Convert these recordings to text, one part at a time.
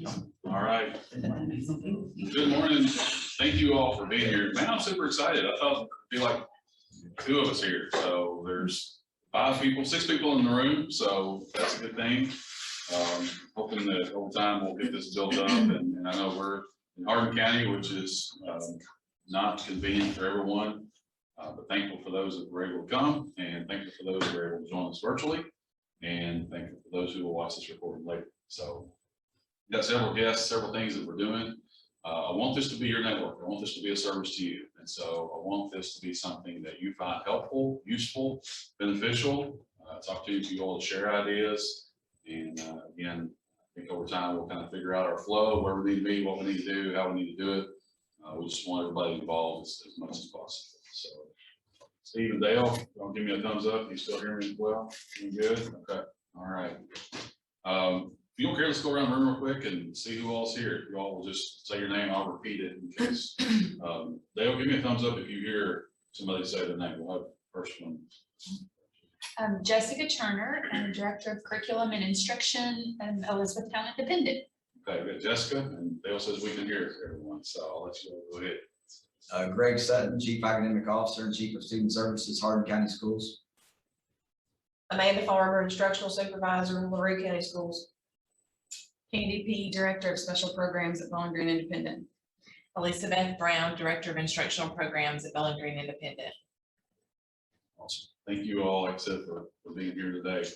All right. Good morning. Thank you all for being here. Man, I'm super excited. I thought it'd be like 2 of us here. So there's 6 people in the room. So that's a good thing. Hoping that over time we'll get this built up. And I know we're in Hardin County, which is not convenient for everyone. But thankful for those that were able to come, and thankful for those who were able to join us virtually, and thankful for those who will watch this recording later. So we've got several guests, several things that we're doing. I want this to be your network. I want this to be a service to you. And so I want this to be something that you find helpful, useful, beneficial. It's opportunity for you all to share ideas. And again, I think over time we'll kind of figure out our flow, where we need to be, what we need to do, how we need to do it. We just want everybody involved as much as possible. So Steve and Dale, don't give me a thumbs up. You still hear me as well? You good? Okay. All right. If you don't care, let's go around the room real quick and see who all's here. If you all will just say your name, I'll repeat it in case. Dale, give me a thumbs up if you hear somebody say their name. We'll have the first one. Jessica Turner, I'm Director of Curriculum and Instruction and Elizabethtown Independent. Okay, we got Jessica, and Dale says we can hear everyone, so I'll let you go ahead. Greg Sutton, Chief Academic Officer and Chief of Student Services, Hardin County Schools. Amanda Farmer, Instructional Supervisor in LaRue County Schools. Candy P, Director of Special Programs at Bowling Green Independent. Elizabeth Brown, Director of Instructional Programs at Bowling Green Independent. Awesome. Thank you all, like I said, for being here today.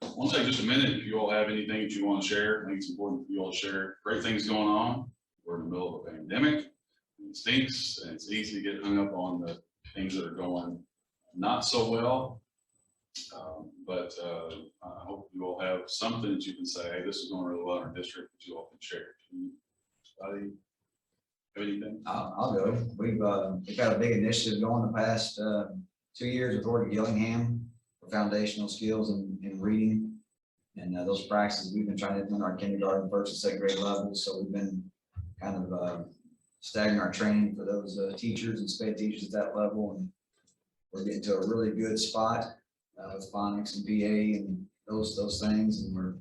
I want to take just a minute if you all have anything that you want to share. I think it's important for you all to share great things going on. We're in the middle of a pandemic. It stinks, and it's easy to get hung up on the things that are going not so well. But I hope you all have something that you can say, hey, this is going really well in our district, that you all can share. Anybody have anything? I'll go. We've got a big initiative going the past 2 years with Orton Gillingham for foundational skills in reading. And those practices we've been trying to implement our kindergarten, first and second grade levels. So we've been kind of staggering our training for those teachers and sped teachers at that level. And we're getting to a really good spot with phonics and PA and those things. And we're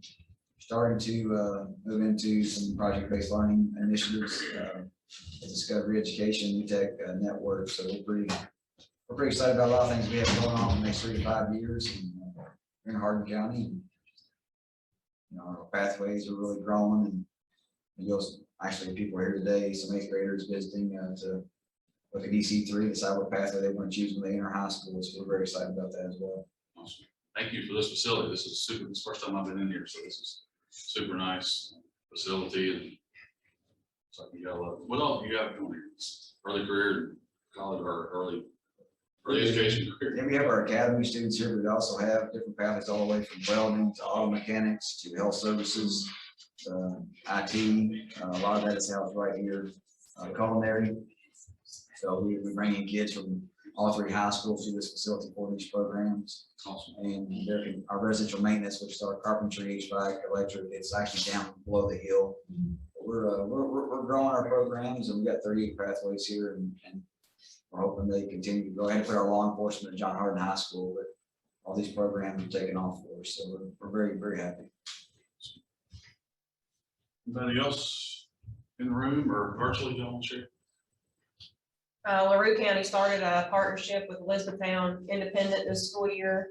starting to move into some project-based learning initiatives, Discovery Education, New Tech Network. So we're pretty excited about a lot of things we have going on in the next 3 to 5 years. And we're in Hardin County. And, you know, our pathways are really growing, and those actually people are here today, some 8th graders visiting to look at EC3, decide what pathway they want to choose when they enter high school. So we're very excited about that as well. Awesome. Thank you for this facility. This is super. This is the first time I've been in here, so this is super nice facility. And it's like you got a lot. What else do you got going here? Early career, college, or early education career. Yeah, we have our academy students here, but we also have different pathways all the way from welding to auto mechanics to health services, IT. A lot of that is housed right here, culinary. So we bring in kids from all 3 high schools through this facility for these programs. Awesome. And our residential maintenance, which is our carpentry, HVAC, electric, it's actually down below the hill. But we're growing our programs, and we've got 38 pathways here, and we're hoping they continue to grow. I had to put our law enforcement at John Hardin High School, but all these programs are taking off for us, so we're very, very happy. Anybody else in the room or virtually don't share? LaRue County started a partnership with Elizabethtown Independent this school year.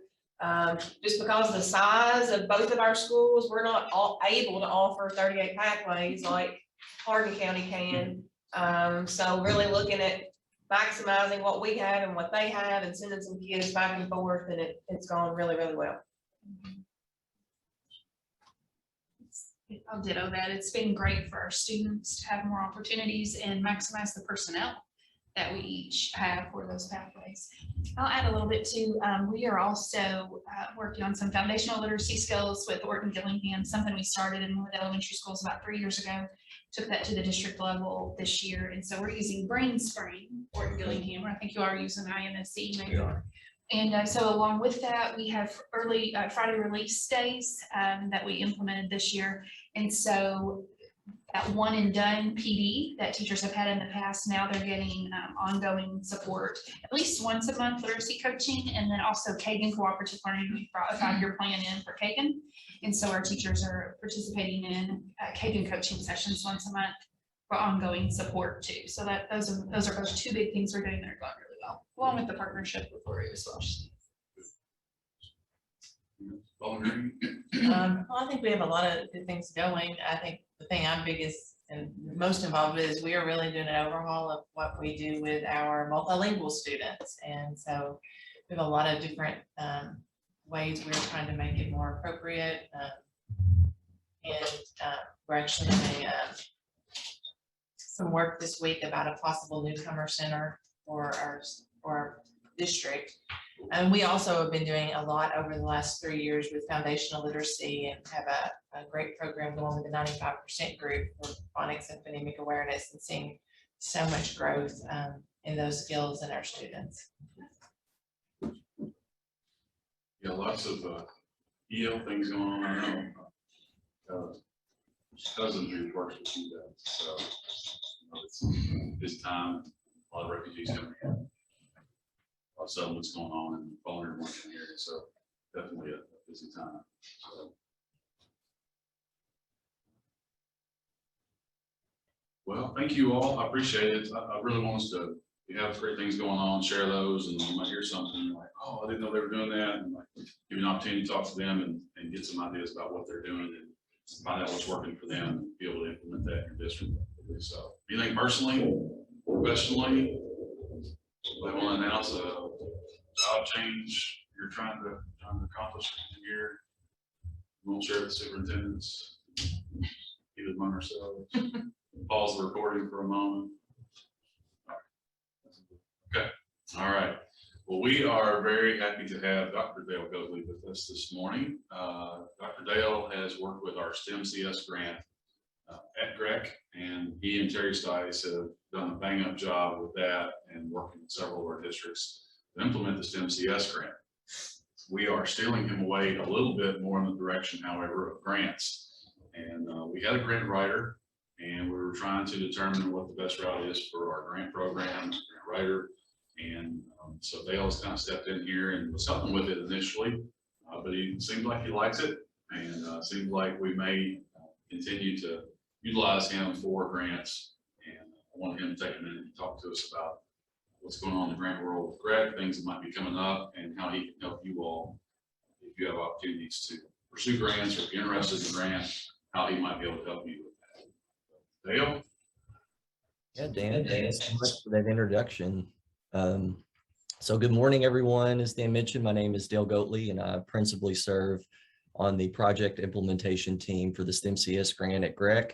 Just because of the size of both of our schools, we're not all able to offer 38 pathways like Hardin County can. So really looking at maximizing what we have and what they have and sending some kids back and forth, and it's gone really, really well. I'll ditto that. It's been great for our students to have more opportunities and maximize the personnel that we each have for those pathways. I'll add a little bit too. We are also working on some foundational literacy skills with Orton Gillingham, something we started in one of the elementary schools about 3 years ago. Took that to the district level this year. And so we're using Brain Spring, Orton Gillingham, or I think you are using IMSC maybe. And so along with that, we have early Friday release days that we implemented this year. And so that one and done PD that teachers have had in the past. Now they're getting ongoing support, at least once a month literacy coaching, and then also Kagan Cooperative Learning. We brought a 5-year plan in for Kagan. And so our teachers are participating in Kagan coaching sessions once a month for ongoing support too. So that those are both two big things we're doing that are going really well, along with the partnership with Lori as well. Well, I think we have a lot of good things going. I think the thing I'm biggest and most involved with is we are really doing an overhaul of what we do with our multilingual students. And so we have a lot of different ways we're trying to make it more appropriate. We're actually doing some work this week about a possible newcomer center for our district. And we also have been doing a lot over the last 3 years with foundational literacy and have a great program going with the 95% group for phonics and phonemic awareness, and seeing so much growth in those skills in our students. Yeah, lots of EL things going on. I know. Cousin who works with you guys, so it's time. A lot of refugees coming in. A lot of settlements going on in the Baltimore area, so definitely a busy time. So. Well, thank you all. I appreciate it. I really want us to. We have great things going on. Share those, and you might hear something like, "Oh, I didn't know they were doing that," and like give you an opportunity to talk to them and get some ideas about what they're doing and find out what's working for them and be able to implement that in your district. So, anything personally, professionally, they want to announce a job change you're trying to accomplish in a year. We won't share with the superintendents. Keep it among ourselves. Pause the recording for a moment. Okay. All right. Well, we are very happy to have Dr. Dale Goatley with us this morning. Dr. Dale has worked with our STEM CS grant at GREC, and he and Terry Stice have done a bang-up job with that and working with several of our districts to implement the STEM CS grant. We are steering him away a little bit more in the direction, however, of grants. And we had a grant writer, and we were trying to determine what the best route is for our grant program, grant writer. And so Dale has kind of stepped in here and was helping with it initially, but he seemed like he likes it, and seems like we may continue to utilize him for grants. And I want him to take a minute and talk to us about what's going on in the grant world with Greg, things that might be coming up, and how he can help you all if you have opportunities to pursue grants or if you're interested in grants, how he might be able to help you with that. Dale? Yeah, Dan, thanks so much for that introduction. So good morning, everyone. As Dan mentioned, my name is Dale Goatley, and I principally serve on the project implementation team for the STEM CS grant at GREC.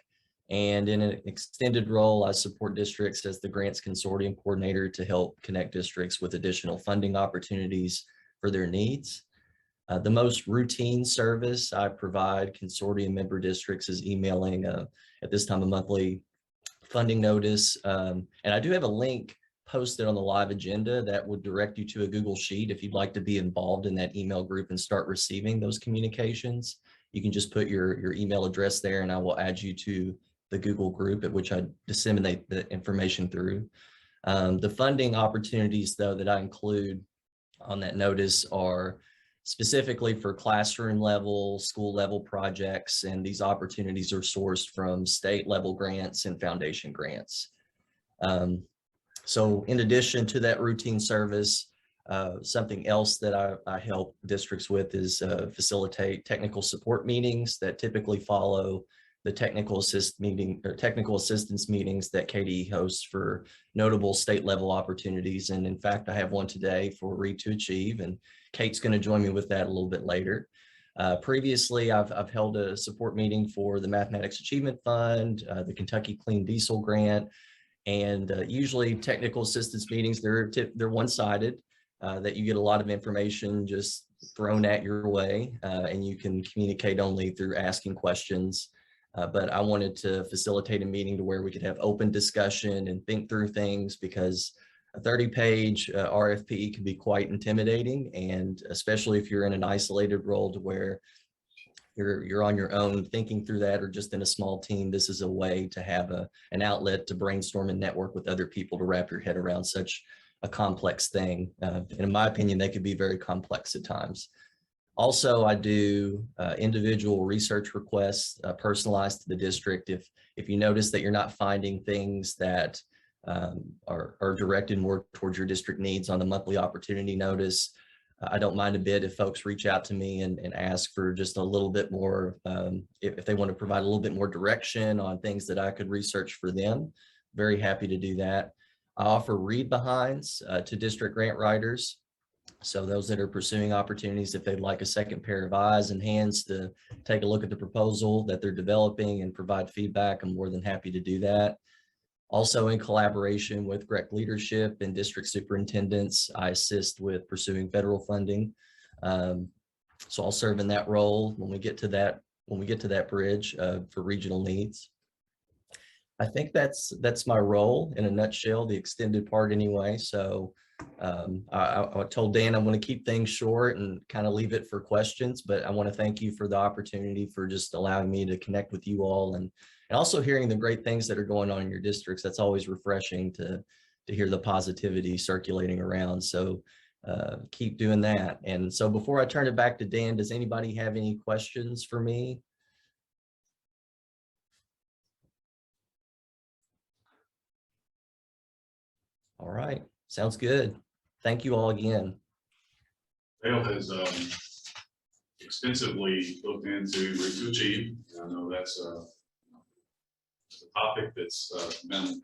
And in an extended role, I support districts as the grants consortium coordinator to help connect districts with additional funding opportunities for their needs. The most routine service I provide consortium member districts is emailing at this time a monthly funding notice. And I do have a link posted on the live agenda that would direct you to a Google Sheet if you'd like to be involved in that email group and start receiving those communications. You can just put your email address there, and I will add you to the Google group at which I disseminate the information through. The funding opportunities, though, that I include on that notice are specifically for classroom level, school level projects, and these opportunities are sourced from state level grants and foundation grants. So in addition to that routine service, something else that I help districts with is facilitate technical support meetings that typically follow the technical assistance meetings that KDE hosts for notable state level opportunities. And in fact, I have one today for Read to Achieve, and Kate's going to join me with that a little bit later. Previously, I've held a support meeting for the Mathematics Achievement Fund, the Kentucky Clean Diesel Grant, and usually technical assistance meetings, they're one-sided, that you get a lot of information just thrown at your way, and you can communicate only through asking questions. But I wanted to facilitate a meeting to where we could have open discussion and think through things, because a 30-page RFP can be quite intimidating, and especially if you're in an isolated role to where you're on your own thinking through that, or just in a small team, this is a way to have an outlet to brainstorm and network with other people to wrap your head around such a complex thing. And in my opinion, they could be very complex at times. Also, I do individual research requests personalized to the district. If you notice that you're not finding things that are directed more towards your district needs on the monthly opportunity notice, I don't mind a bit if folks reach out to me and ask for just a little bit more, if they want to provide a little bit more direction on things that I could research for them. Very happy to do that. I offer read behinds to district grant writers. So those that are pursuing opportunities, if they'd like a second pair of eyes and hands to take a look at the proposal that they're developing and provide feedback, I'm more than happy to do that. Also, in collaboration with GREC leadership and district superintendents, I assist with pursuing federal funding. So I'll serve in that role when we get to that bridge for regional needs. I think that's my role in a nutshell, the extended part anyway. So I told Dan I'm going to keep things short and kind of leave it for questions, but I want to thank you for the opportunity for just allowing me to connect with you all and also hearing the great things that are going on in your districts. That's always refreshing to hear the positivity circulating around. So keep doing that. And so before I turn it back to Dan, does anybody have any questions for me? All right, sounds good. Thank you all again. Dale has extensively looked into Read to Achieve. I know that's a topic that's been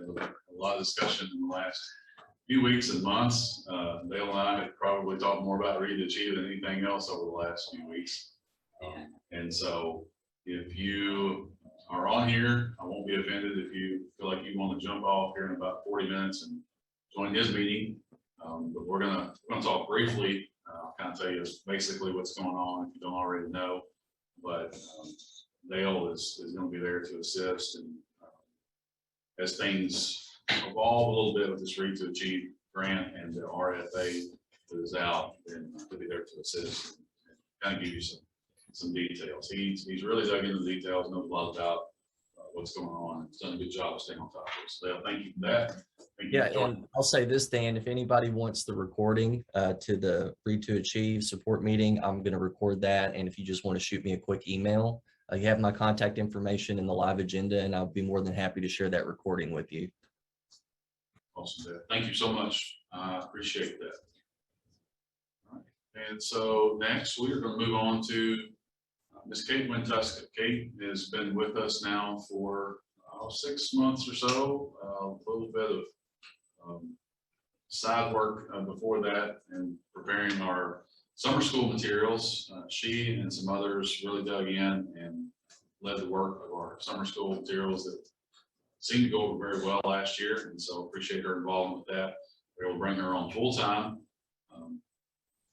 a lot of discussion in the last few weeks and months. Dale and I have probably talked more about Read to Achieve than anything else over the last few weeks. And so if you are on here, I won't be offended if you feel like you want to jump off here in about 40 minutes and join his meeting. But we're gonna talk briefly. I'll kind of tell you basically what's going on if you don't already know. But Dale is going to be there to assist, and as things evolve a little bit with this Read to Achieve grant and the RFA that is out, then he'll be there to assist and kind of give you some details. He's really dug into the details, knows a lot about what's going on, and done a good job of staying on top of it. So Dale, thank you for that. Yeah, and I'll say this, Dan, if anybody wants the recording to the Read to Achieve support meeting, I'm going to record that. And if you just want to shoot me a quick email, you have my contact information in the live agenda, and I'll be more than happy to share that recording with you. Awesome, Dale. Thank you so much. I appreciate that. All right. And so next we're going to move on to Ms. Kate Wintuska. Kate has been with us now for 6 months or so, a little bit of side work before that and preparing our summer school materials. She and some others really dug in and led the work of our summer school materials that seemed to go over very well last year. And so appreciate her involvement with that. We were able to bring her on full time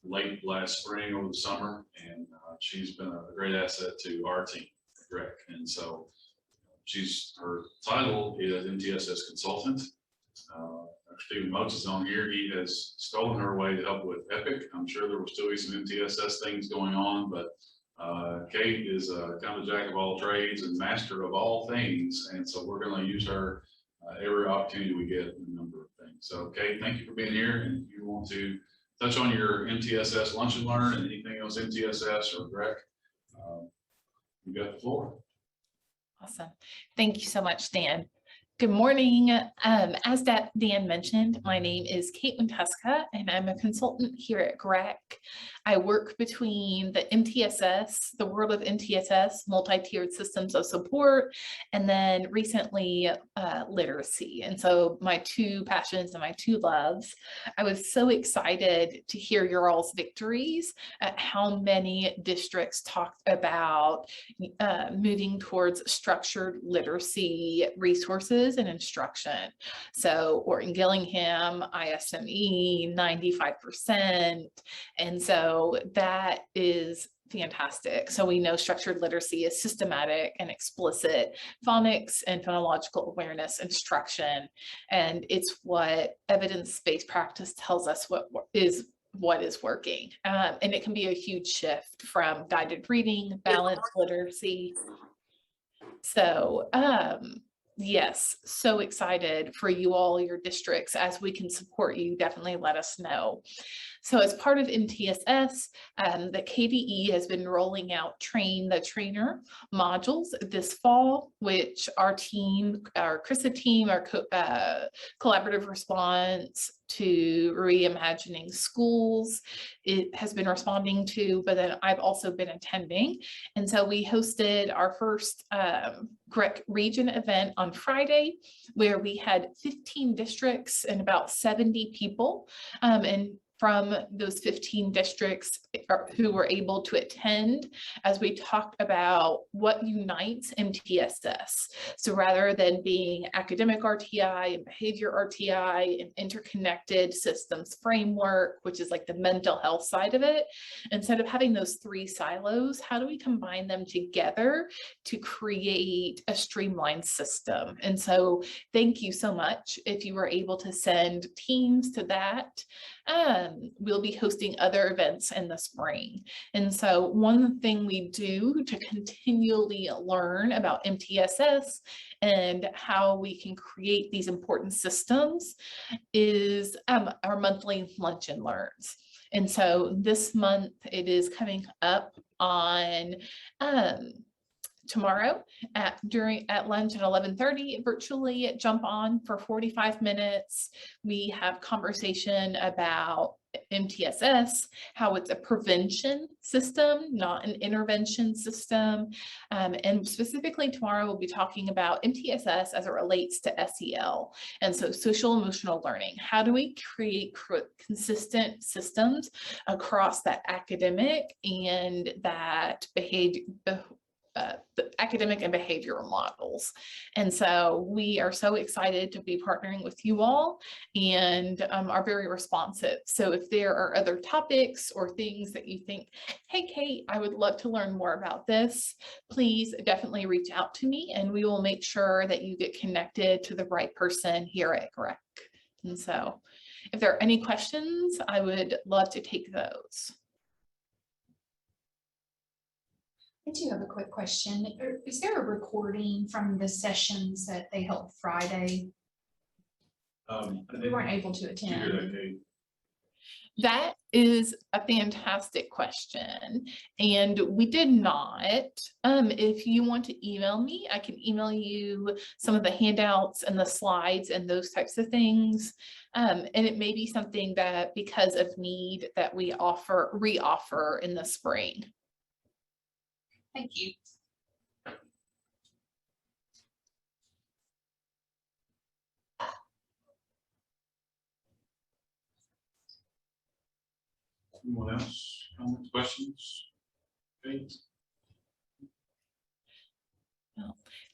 late last spring over the summer. And she's been a great asset to our team at GREC. And so her title is MTSS consultant. Stephen Moats is on here. He has stolen her away to help with EPIC. I'm sure there will still be some MTSS things going on, but Kate is kind of a jack of all trades and master of all things. And so we're going to use her every opportunity we get in a number of things. So Kate, thank you for being here. And if you want to touch on your MTSS Lunch and Learn and anything else MTSS or GREC, you got the floor. Awesome. Thank you so much, Dan. Good morning. As Dan mentioned, my name is Kate Wintuska, and I'm a consultant here at GREC. I work between the MTSS, the world of MTSS, multi-tiered systems of support, and then recently literacy. And so my two passions and my two loves. I was so excited to hear your all's victories at how many districts talked about moving towards structured literacy resources and instruction. So Orton-Gillingham, ISME, 95%. And so that is fantastic. So we know structured literacy is systematic and explicit phonics and phonological awareness instruction. And it's what evidence-based practice tells us what is what is working. And it can be a huge shift from guided reading, balanced literacy. So, yes, so excited for you all, your districts, as we can support you, definitely let us know. So as part of MTSS, the KDE has been rolling out Train the Trainer modules this fall, which our team, our CRISA team, our collaborative response to reimagining schools, it has been responding to, but then I've also been attending. And so we hosted our first GREC region event on Friday, where we had 15 districts and about 70 people. And from those 15 districts who were able to attend, as we talked about what unites MTSS. So rather than being academic RTI and behavior RTI and interconnected systems framework, which is like the mental health side of it, instead of having those three silos, how do we combine them together to create a streamlined system? And so thank you so much if you were able to send teams to that. We'll be hosting other events in the spring. And so one thing we do to continually learn about MTSS and how we can create these important systems is our monthly lunch and learns. And so this month it is coming up on tomorrow at lunch at 11:30, virtually jump on for 45 minutes. We have conversation about MTSS, how it's a prevention system, not an intervention system. And specifically tomorrow, we'll be talking about MTSS as it relates to SEL. And so social emotional learning. How do we create consistent systems across that academic and that behavior, the academic and behavioral models. And so we are so excited to be partnering with you all and are very responsive. So if there are other topics or things that you think, hey, Kate, I would love to learn more about this, please definitely reach out to me and we will make sure that you get connected to the right person here at GREC. And so if there are any questions, I would love to take those. I do have a quick question. Is there a recording from the sessions that they held Friday? We weren't able to Did you hear that, attend. Kate? That is a fantastic question. And we did not. If you want to email me, I can email you some of the handouts and the slides and those types of things. And it may be something that because of need that we re-offer in the spring. Thank you. Anyone else? Comments, questions? Kate?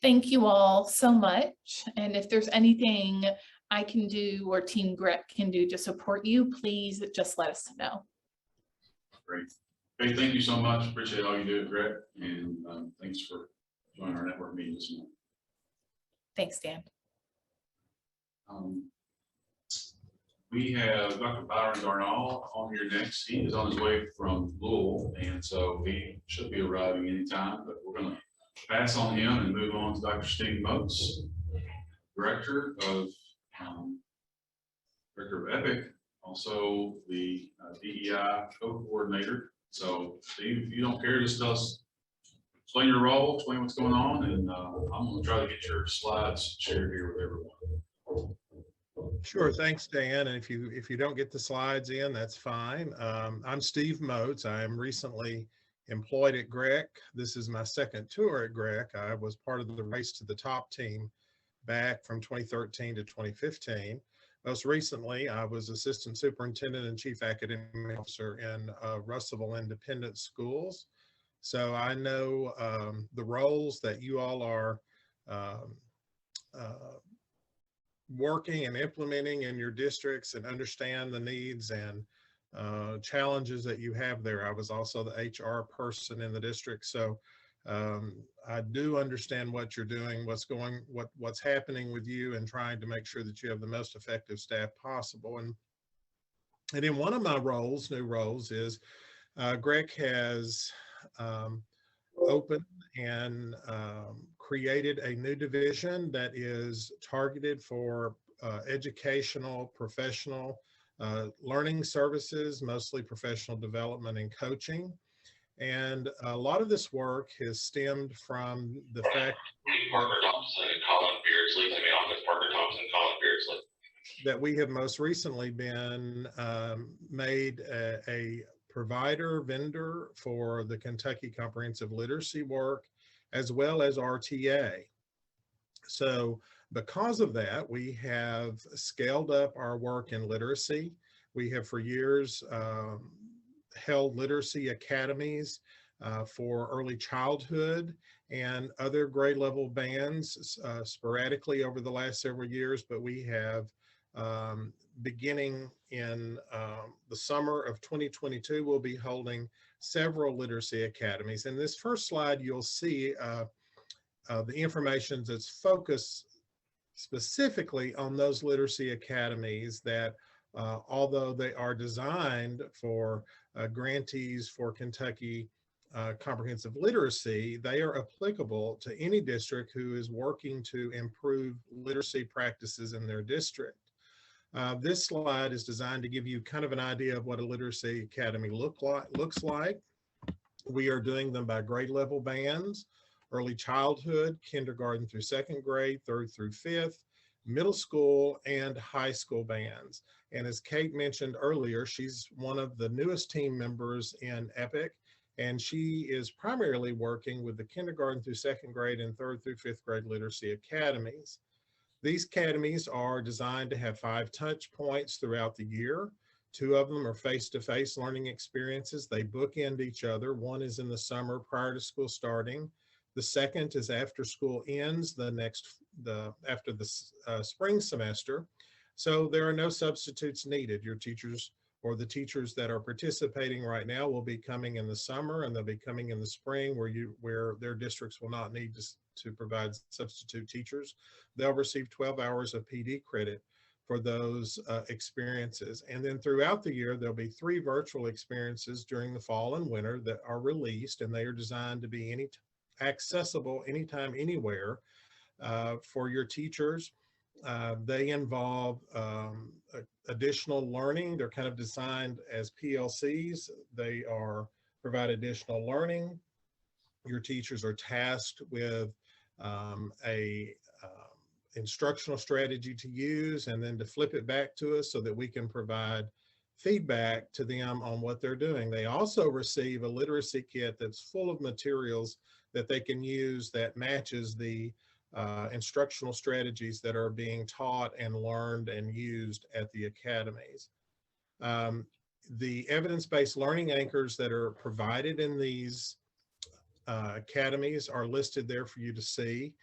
Thank you all so much. And if there's anything I can do or Team GREC can do to support you, please just let us know. Great. Kate, thank you so much. Appreciate all you do at GREC, and thanks for joining our network meeting this morning. Thanks, Dan. We have Dr. Byron Darnall on here next. He is on his way from Louisville, and so he should be arriving anytime, but we're going to pass on him and move on to Dr. Steve Moats, Director of EPIC, also the DEI co-coordinator. So Steve, if you don't care, just tell us, explain your role, explain what's going on, and I'm going to try to get your slides shared here with everyone. Sure, thanks, Dan. And if you don't get the slides in, that's fine. I'm Steve Moats. I am recently employed at GREC. This is my second tour at GREC. I was part of the Race to the Top team back from 2013 to 2015. Most recently, I was Assistant Superintendent and Chief Academic Officer in Russellville Independent Schools. So I know the roles that you all are working and implementing in your districts and understand the needs and challenges that you have there. I was also the HR person in the district. So I do understand what you're doing, what's happening with you and trying to make sure that you have the most effective staff possible. And And in one of my roles, new roles, is Greg has opened and created a new division that is targeted for educational, professional learning services, mostly professional development and coaching. And a lot of this work has stemmed from the fact that we have most recently been made a provider vendor for the Kentucky Comprehensive Literacy work, as well as RTA. So because of that, we have scaled up our work in literacy. We have for years held literacy academies for early childhood and other grade level bands sporadically over the last several years, but we have beginning in the summer of 2022, we'll be holding several literacy academies. In this first slide, you'll see the information that's focused specifically on those literacy academies that, although they are designed for grantees for Kentucky comprehensive literacy, they are applicable to any district who is working to improve literacy practices in their district. This slide is designed to give you kind of an idea of what a literacy academy looks like. We are doing them by grade level bands: early childhood, kindergarten through second grade, third through fifth, middle school, and high school bands. And as Kate mentioned earlier, she's one of the newest team members in EPIC, and she is primarily working with the kindergarten through second grade and third through fifth grade literacy academies. These academies are designed to have 5 touch points throughout the year. 2 of them are face-to-face learning experiences. They bookend each other. One is in the summer prior to school starting. The second is after school ends after the spring semester. So there are no substitutes needed. Your teachers or the teachers that are participating right now will be coming in the summer, and they'll be coming in the spring where their districts will not need to provide substitute teachers. They'll receive 12 hours of PD credit for those experiences. And then throughout the year, there'll be 3 virtual experiences during the fall and winter that are released, and they are designed to be accessible anytime, anywhere for your teachers. They involve additional learning. They're kind of designed as PLCs. They provide additional learning. Your teachers are tasked with a instructional strategy to use, and then to flip it back to us so that we can provide feedback to them on what they're doing. They also receive a literacy kit that's full of materials that they can use that matches the instructional strategies that are being taught and learned and used at the academies. The evidence-based learning anchors that are provided in these academies are listed there for you to see.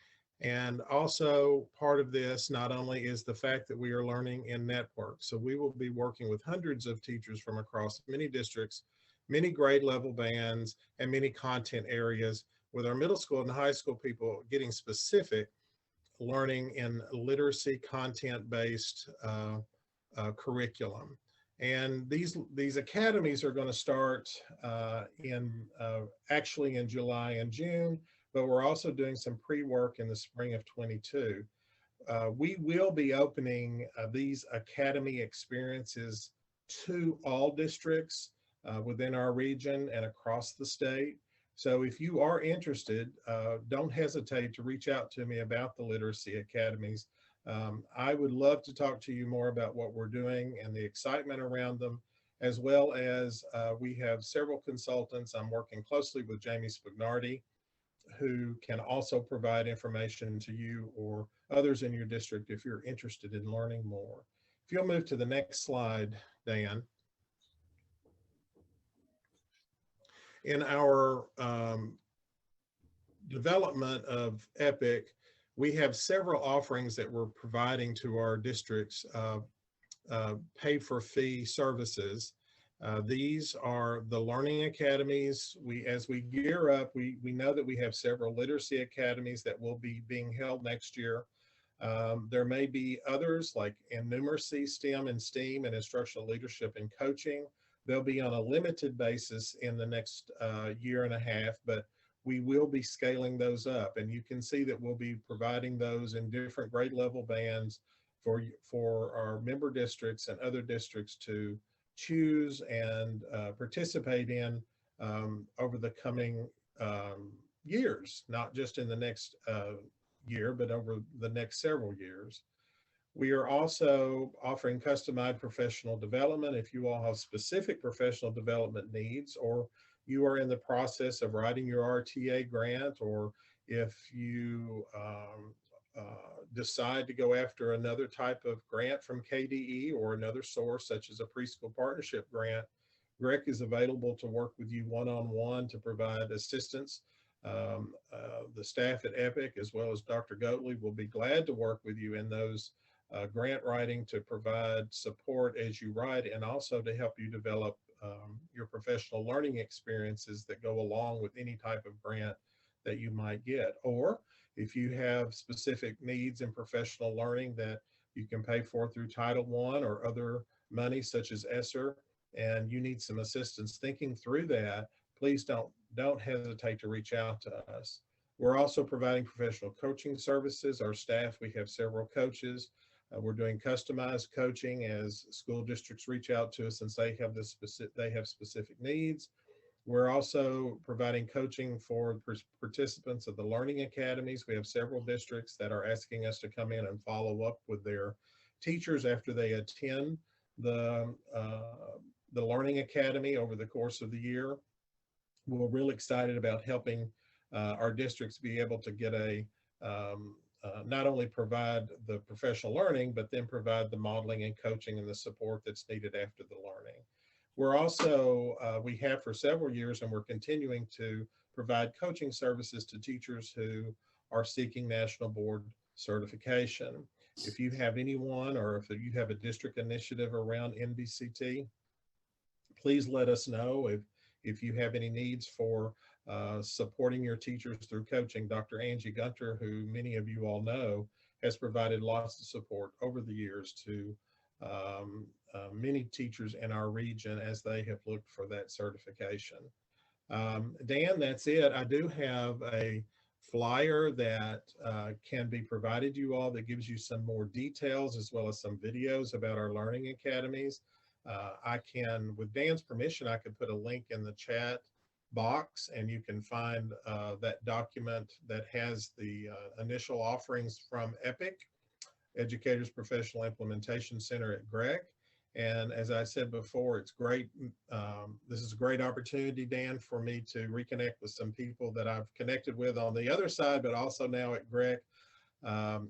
And also part of this not only is the fact that we are learning in networks. So we will be working with hundreds of teachers from across many districts, many grade level bands, and many content areas, with our middle school and high school people getting specific learning in literacy content-based curriculum. And these academies are going to start actually in July and June, but we're also doing some pre-work in the spring of 22. We will be opening these academy experiences to all districts within our region and across the state. So if you are interested, don't hesitate to reach out to me about the literacy academies. I would love to talk to you more about what we're doing and the excitement around them, as well as we have several consultants. I'm working closely with Jamie Spagnardi, who can also provide information to you or others in your district if you're interested in learning more. If you'll move to the next slide, Dan. In our development of EPIC, we have several offerings that we're providing to our districts, pay-for-fee services. These are the learning academies. As we gear up, we know that we have several literacy academies that will be being held next year. There may be others like in numeracy, STEM and STEAM, and instructional leadership and coaching. They'll be on a limited basis in the next year and a half, but we will be scaling those up. And you can see that we'll be providing those in different grade level bands for our member districts and other districts to choose and participate in over the coming years, not just in the next year, but over the next several years. We are also offering customized professional development. If you all have specific professional development needs, or you are in the process of writing your RTA grant, or if you decide to go after another type of grant from KDE or another source, such as a preschool partnership grant, GREC is available to work with you one-on-one to provide assistance. The staff at EPIC, as well as Dr. Goatley, will be glad to work with you in those grant writing to provide support as you write, and also to help you develop your professional learning experiences that go along with any type of grant that you might get. Or if you have specific needs in professional learning that you can pay for through Title I or other money such as ESSER, and you need some assistance thinking through that, please don't hesitate to reach out to us. We're also providing professional coaching services. Our staff, we have several coaches. We're doing customized coaching as school districts reach out to us and say they have specific needs. We're also providing coaching for participants of the learning academies. We have several districts that are asking us to come in and follow up with their teachers after they attend the learning academy over the course of the year. We're really excited about helping our districts be able to get not only provide the professional learning, but then provide the modeling and coaching and the support that's needed after the learning. We're also, we have for several years, and we're continuing to provide coaching services to teachers who are seeking national board certification. If you have anyone, or if you have a district initiative around NBCT, please let us know. If you have any needs for supporting your teachers through coaching, Dr. Angie Gunter, who many of you all know, has provided lots of support over the years to many teachers in our region as they have looked for that certification. Dan, that's it. I do have a flyer that can be provided you all that gives you some more details, as well as some videos about our learning academies. I can, with Dan's permission, I could put a link in the chat box, and you can find that document that has the initial offerings from EPIC, Educators Professional Implementation Center at GREC. And as I said before, it's great. This is a great opportunity, Dan, for me to reconnect with some people that I've connected with on the other side, but also now at GREC.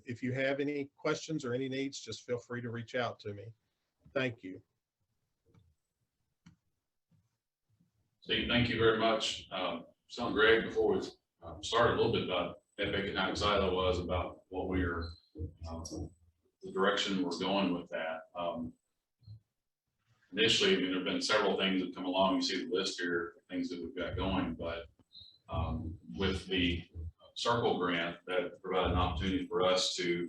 If you have any questions or any needs, just feel free to reach out to me. Thank you. Steve, thank you very much. Telling Greg before we started a little bit about EPIC and how excited I was about what we are, the direction we're going with that. Initially, I mean, there have been several things that come along. You see the list here, things that we've got going, but with the Circle grant, that provided an opportunity for us to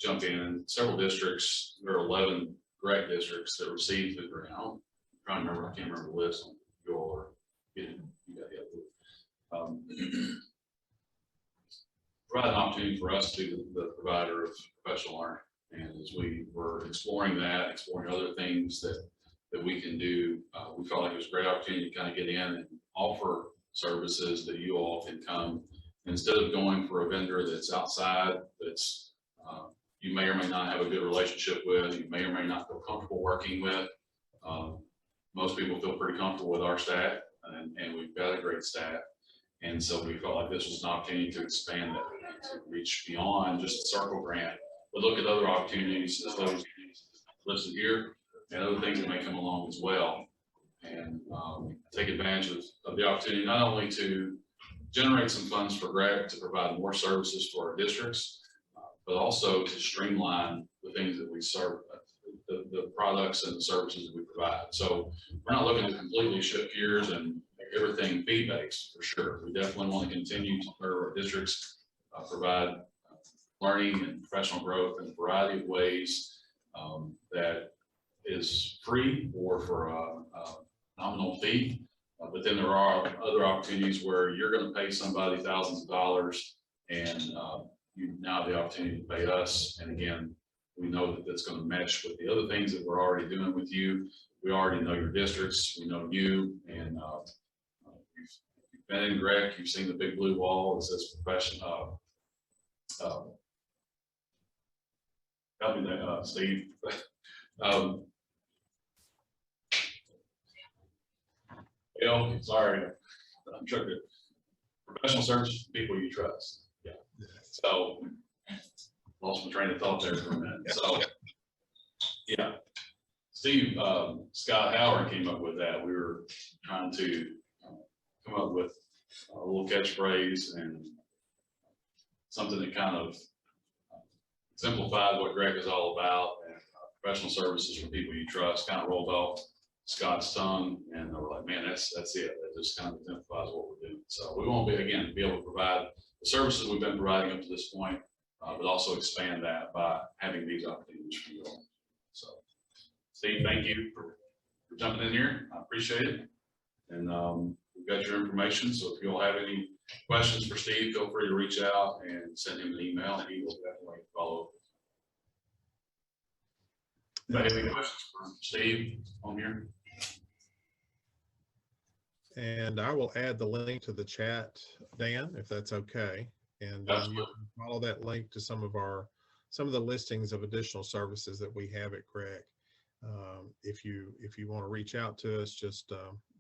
jump in. Several districts, there are 11 GREC districts that received the grant. I'm trying to remember, I can't remember the list on your, you got the provide an opportunity for us to be the provider of professional learning. And as we were exploring that, exploring other things that we can do, we felt like it was a great opportunity to kind of get in and offer services that you all can come, instead of going for a vendor that's outside, that's you may or may not have a good relationship with, you may or may not feel comfortable working with. Most people feel pretty comfortable with our staff, and we've got a great staff. And so we felt like this was an opportunity to expand that, to reach beyond just the Circle grant, but look at other opportunities as those listed here, and other things that may come along as well. And take advantage of the opportunity, not only to generate some funds for GREC to provide more services for our districts, but also to streamline the things that we serve, the products and the services that we provide. So we're not looking to completely shift gears and make everything fee-based, for sure. We definitely want to continue to serve our districts, provide learning and professional growth in a variety of ways that is free or for a nominal fee. But then there are other opportunities where you're going to pay somebody thousands of dollars and you now have the opportunity to pay us. And again, we know that that's going to mesh with the other things that we're already doing with you. We already know your districts, we know you, and you've been in Greg, you've seen the big blue wall. It says professional. Help me there, Steve. Sorry, I'm trying to professional service people you trust. Yeah. So lost my train of thought there for a minute. So yeah, Steve, Scott Howard came up with that. We were trying to come up with a little catchphrase and something that kind of simplified what Greg is all about, and professional services for people you trust kind of rolled off Scott's tongue, and they were like, man, that's it. That just kind of identifies what we're doing. So we won't be able to provide the services we've been providing up to this point, but also expand that by having these opportunities for you all. So Steve, thank you for jumping in here. I appreciate it. And we've got your information. So if you all have any questions for Steve, feel free to reach out and send him an email, and he will definitely follow up. Any questions for Steve on here? And I will add the link to the chat, Dan, if that's okay. And you can follow that link to some of the listings of additional services that we have at Greg. If you want to reach out to us, just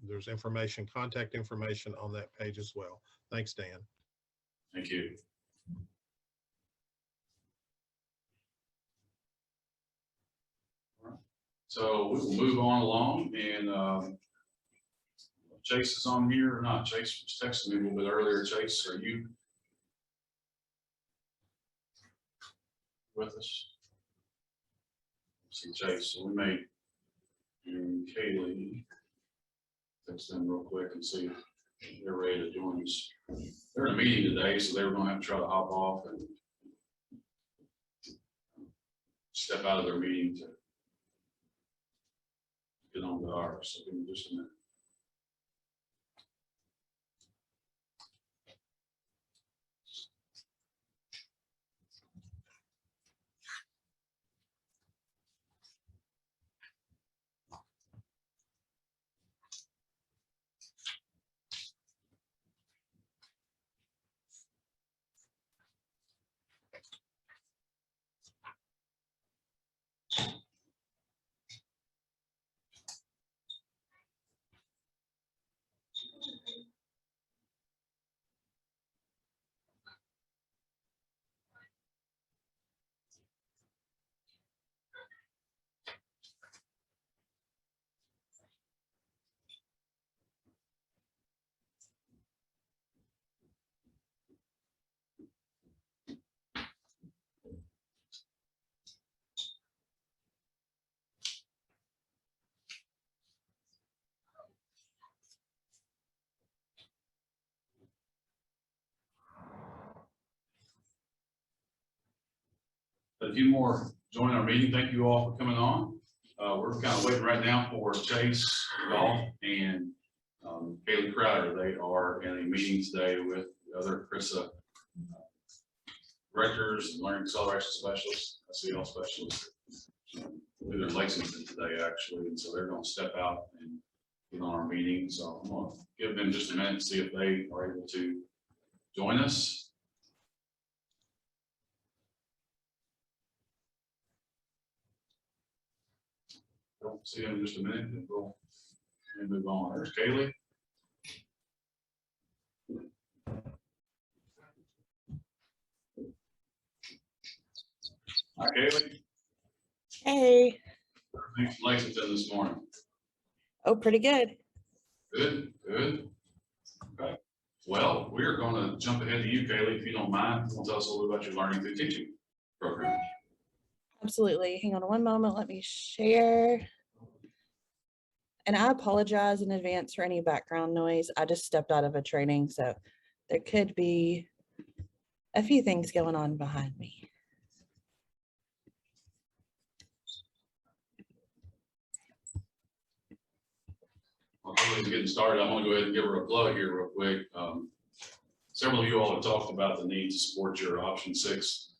there's information, contact information on that page as well. Thanks, Dan. Thank you. So we will move on along, and Chase is on here or not? Chase was texting me a little bit earlier. Chase, are you with us? Let's see, Chase, so we may, and Kaylee, text them real quick and see if they're ready to join us. They're in a meeting today, so they were gonna have to try to hop off and step out of their meeting to get on to ours. So give me just a minute. A few more join our meeting. Thank you all for coming on. We're kind of waiting right now for Chase Golf and Kaylee Crowder. They are in a meeting today with the other CRISA directors and learning acceleration specialists, SEL specialists. They're in Lexington today, actually, and so they're going to step out and get on our meeting. So I'm going to give them just a minute to see if they are able to join us. Don't see him in just a minute, and we'll move on. There's Kaylee. Hi, Kaylee. Hey. Thanks for Lexington this morning. Oh, pretty good. Good, good. Okay. Well, we're going to jump ahead to you, Kaylee, if you don't mind. You want to tell us a little bit about your learning through teaching program? Absolutely. Hang on one moment. Let me share. And I apologize in advance for any background noise. I just stepped out of a training, so there could be a few things going on behind me. in getting started, I'm gonna go ahead and give her a plug here real quick. Several of you all have talked about the need to support your option 6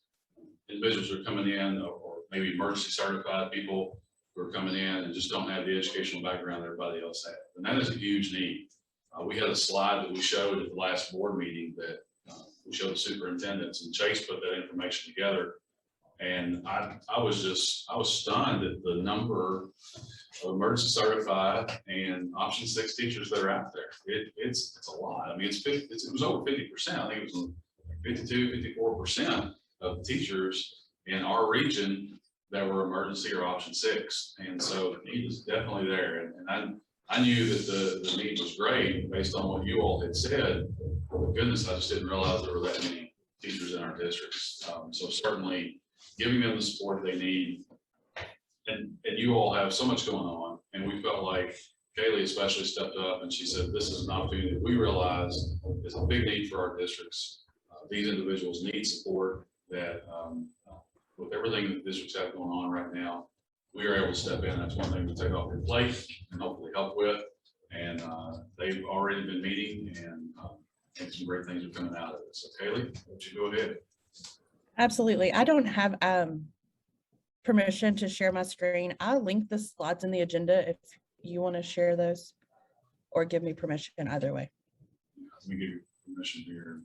individuals who are coming in, or maybe emergency certified people who are coming in and just don't have the educational background everybody else has. And that is a huge need. We had a slide that we showed at the last board meeting that we showed the superintendents, and Chase put that information together. And I was stunned at the number of emergency certified and option 6 teachers that are out there. It's a lot. I mean, it was over 50%. I think it was 52, 54% of teachers in our region that were emergency or option 6. And so the need is definitely there. And I knew that the need was great based on what you all had said. But goodness, I just didn't realize there were that many teachers in our districts. So certainly giving them the support they need. And you all have so much going on. And we felt like Kaylee especially stepped up and she said, this is an opportunity that we realize is a big need for our districts. These individuals need support that with everything that the districts have going on right now, we are able to step in. That's one thing to take off your plate and hopefully help with. And they've already been meeting, and I think some great things are coming out of it. So Kaylee, why don't you go ahead? Absolutely. I don't have permission to share my screen. I'll link the slides in the agenda if you want to share those, or give me permission either way. Let me give you permission here.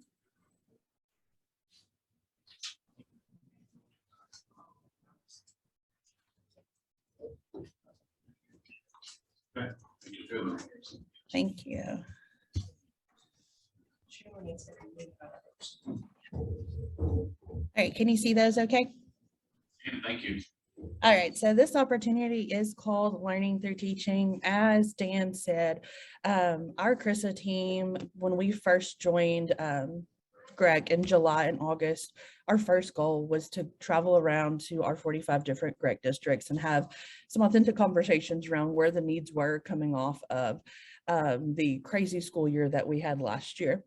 Okay. Thank you. All right, can you see those okay? And thank you. All right, so this opportunity is called Learning Through Teaching. As Dan said, our CRISA team, when we first joined Greg in July and August, our first goal was to travel around to our 45 different Greg districts and have some authentic conversations around where the needs were coming off of the crazy school year that we had last year.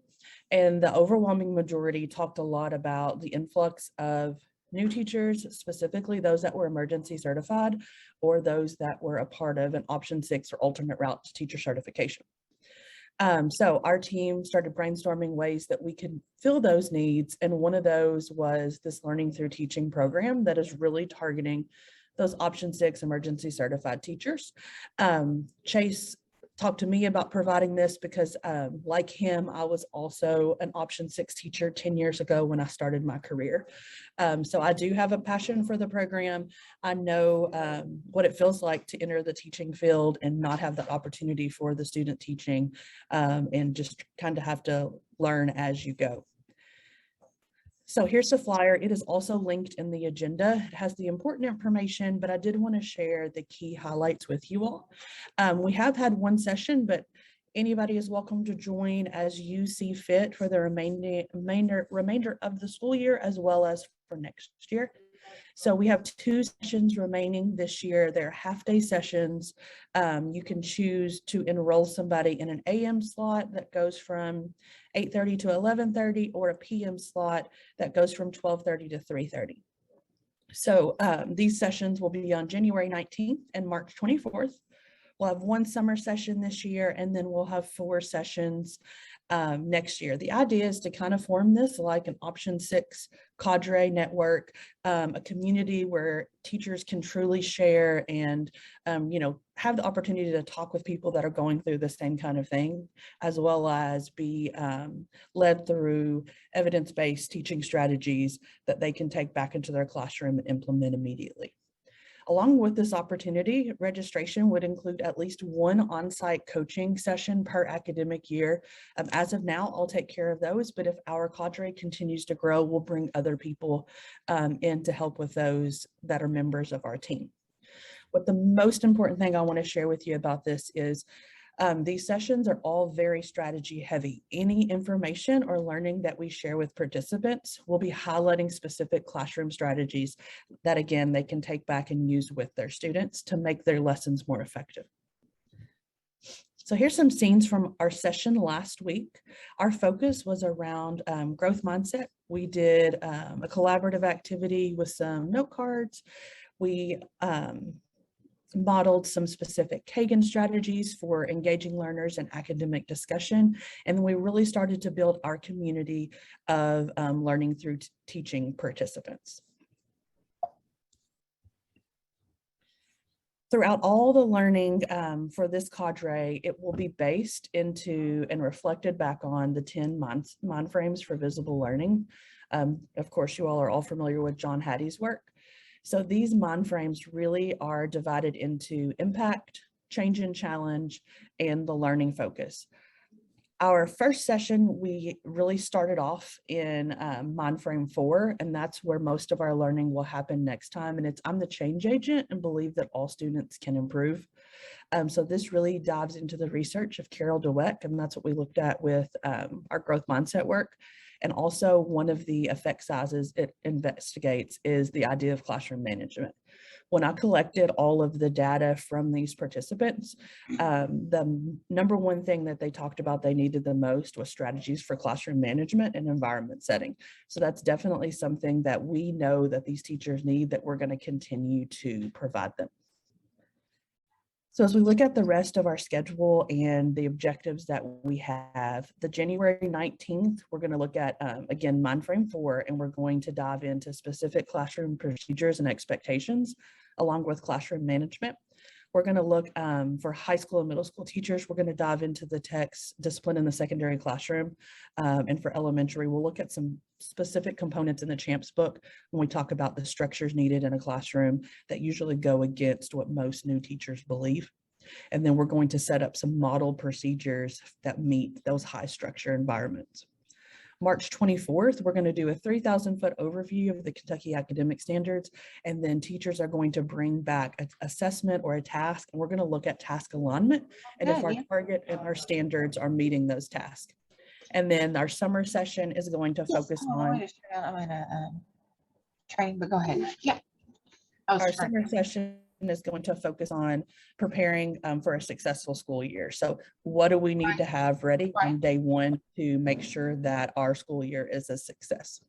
And the overwhelming majority talked a lot about the influx of new teachers, specifically those that were emergency certified or those that were a part of an option 6 or alternate route to teacher certification. So our team started brainstorming ways that we could fill those needs. And one of those was this Learning Through Teaching program that is really targeting those option 6 emergency certified teachers. Chase talked to me about providing this because like him, I was also an option 6 teacher 10 years ago when I started my career. So I do have a passion for the program. I know what it feels like to enter the teaching field and not have that opportunity for the student teaching and just kind of have to learn as you go. So here's the flyer. It is also linked in the agenda. It has the important information, but I did want to share the key highlights with you all. We have had one session, but anybody is welcome to join as you see fit for the remainder of the school year as well as for next year. So we have 2 sessions remaining this year. They're half-day sessions. You can choose to enroll somebody in an AM slot that goes from 8:30 to 11:30 or a PM slot that goes from 12:30 to 3:30. So these sessions will be on January 19th and March 24th. We'll have 1 summer session this year, and then we'll have 4 sessions next year. The idea is to kind of form this like an option 6 cadre network, a community where teachers can truly share and, have the opportunity to talk with people that are going through the same kind of thing, as well as be led through evidence-based teaching strategies that they can take back into their classroom and implement immediately. Along with this opportunity, registration would include at least 1 on-site coaching session per academic year. As of now, I'll take care of those, but if our cadre continues to grow, we'll bring other people in to help with those that are members of our team. What the most important thing I want to share with you about this is these sessions are all very strategy heavy. Any information or learning that we share with participants will be highlighting specific classroom strategies that, again, they can take back and use with their students to make their lessons more effective. So here's some scenes from our session last week. Our focus was around growth mindset. We did a collaborative activity with some note cards. We modeled some specific Kagan strategies for engaging learners in academic discussion. And then we really started to build our community of learning through teaching participants. Throughout all the learning for this cadre, it will be based into and reflected back on the 10 mind frames for visible learning. Of course, you all are all familiar with John Hattie's work. So these mind frames really are divided into impact, change and challenge, and the learning focus. Our first session, we really started off in mind frame 4, and that's where most of our learning will happen next time. And it's I'm the change agent and believe that all students can improve. So this really dives into the research of Carol Dweck, and that's what we looked at with our growth mindset work. And also one of the effect sizes it investigates is the idea of classroom management. When I collected all of the data from these participants, the number one thing that they talked about they needed the most was strategies for classroom management and environment setting. So that's definitely something that we know that these teachers need, that we're going to continue to provide them. So as we look at the rest of our schedule and the objectives that we have, the January 19th, we're going to look at, again, mind frame 4, and we're going to dive into specific classroom procedures and expectations, along with classroom management. We're going to look for high school and middle school teachers. We're going to dive into the text discipline in the secondary classroom. And for elementary, we'll look at some specific components in the CHAMPS book when we talk about the structures needed in a classroom that usually go against what most new teachers believe. And then we're going to set up some model procedures that meet those high structure environments. March 24th, we're going to do a 3,000-foot overview of the Kentucky academic standards, and then teachers are going to bring back an assessment or a task, and we're going to look at task alignment and if our target and our standards are meeting those tasks. And then our summer session is going to focus on I'm gonna train, but go ahead. Yeah. our summer session is going to focus on preparing for a successful school year. So what do we need to have ready on day 1 to make sure that our school year is a success?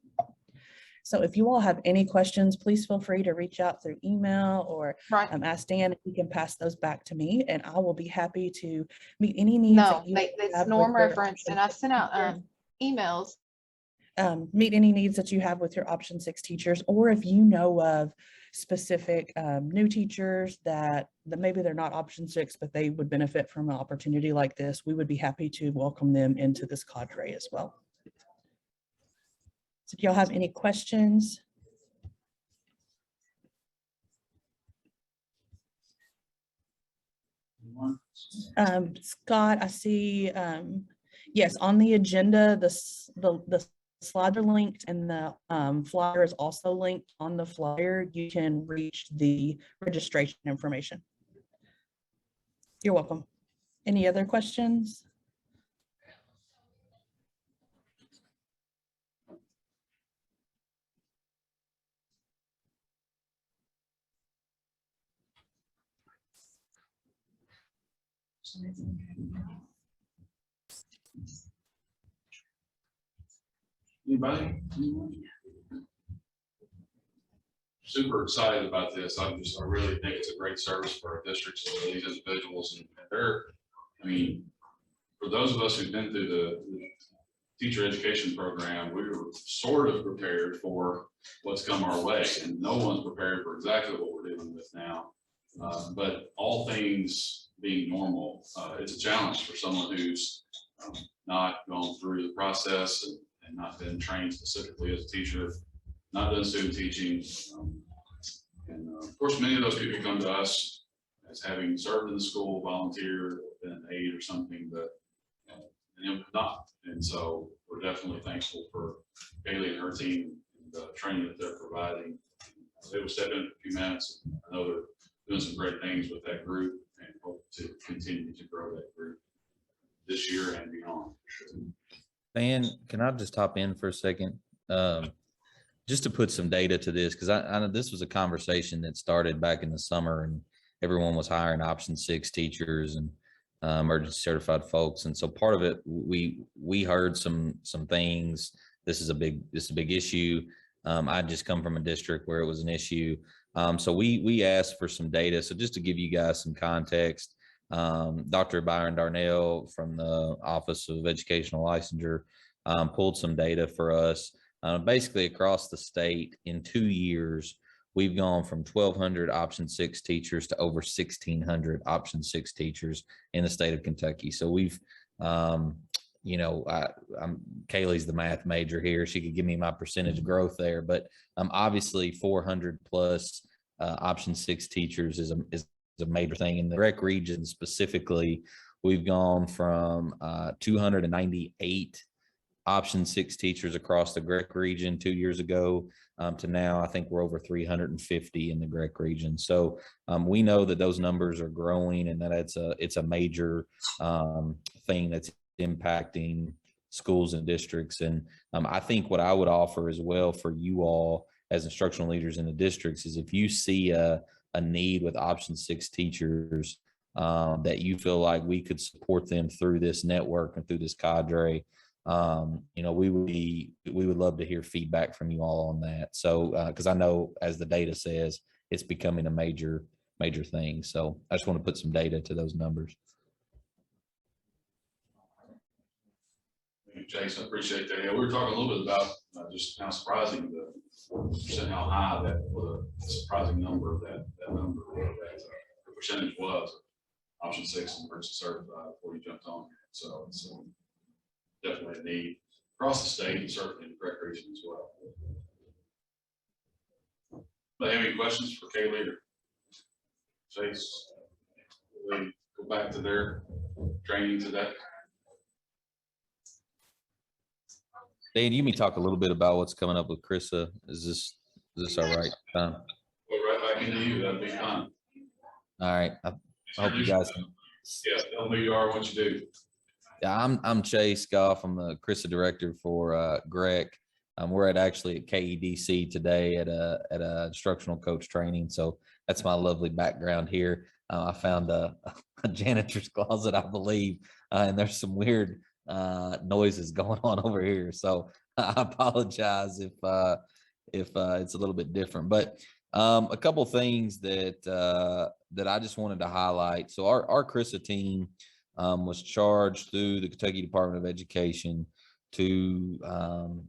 So if you all have any questions, please feel free to reach out through email or ask Dan if he can pass those back to me, and I will be happy to meet any needs. No, it's norm referenced, and I've sent out emails. Meet any needs that you have with your option 6 teachers, or if you know of specific new teachers that maybe they're not option 6, but they would benefit from an opportunity like this, we would be happy to welcome them into this cadre as well. So if y'all have any questions. Scott, I see, yes, on the agenda, the slides are linked, and the flyer is also linked on the flyer. You can reach the registration information. You're welcome. Any other questions? Anybody? Super excited about this. I really think it's a great service for our districts and for these individuals. And they're, I mean, for those of us who've been through the teacher education program, we were sort of prepared for what's come our way, and no one's prepared for exactly what we're dealing with now. But all things being normal, it's a challenge for someone who's not gone through the process and not been trained specifically as a teacher, not done student teaching. Of course, many of those people come to us as having served in the school, volunteer, been an aide or something, but not. And so we're definitely thankful for Kaylee and her team and the training that they're providing. They will step in for a few minutes. I know they're doing some great things with that group and hope to continue to grow that group this year and beyond. Dan, can I just hop in for a second? Just to put some data to this, because I know this was a conversation that started back in the summer, and everyone was hiring option 6 teachers and emergency certified folks. And so part of it, we heard some things. This is a big issue. I just come from a district where it was an issue. So we asked for some data. So just to give you guys some context, Dr. Byron Darnell from the Office of Educational Licensure pulled some data for us. Basically across the state in 2 years, we've gone from 1,200 option 6 teachers to over 1,600 option 6 teachers in the state of Kentucky. So we've, you know, Kaylee's the math major here. She could give me my percentage growth there, but obviously 400 plus option 6 teachers is a major thing. In the rec region specifically, we've gone from 298 option 6 teachers across the Grec region 2 years ago to now I think we're over 350 in the Grec region. So we know that those numbers are growing and that it's a major thing that's impacting schools and districts. And I think what I would offer as well for you all as instructional leaders in the districts is if you see a need with option 6 teachers that you feel like we could support them through this network and through this cadre, you know, we would love to hear feedback from you all on that. So, because I know, as the data says, it's becoming a major thing. So I just want to put some data to those numbers. Thank you, Jason. I appreciate that. Yeah, we were talking a little bit about just how surprising how high that was, a surprising number of that number, that the percentage was option 6 versus certified before you jumped on. So it's definitely a need across the state and certainly in the Grec region as well. Do you have any questions for Kaylee or Chase? Will they go back to their training today? Dan, you may talk a little bit about what's coming up with Krista. Is this all right? Go right back into you. That'd be fine. All right. I hope you guys. Yeah, tell me who you are, what you do. Yeah, I'm Chase Goff. I'm the Krista director for Grec. We're actually at KEDC today at a instructional coach training. So that's my lovely background here. I found a janitor's closet, I believe, and there's some weird noises going on over here. So I apologize if it's a little bit different. But a couple things that I just wanted to highlight. So our Krista team was charged through the Kentucky Department of Education to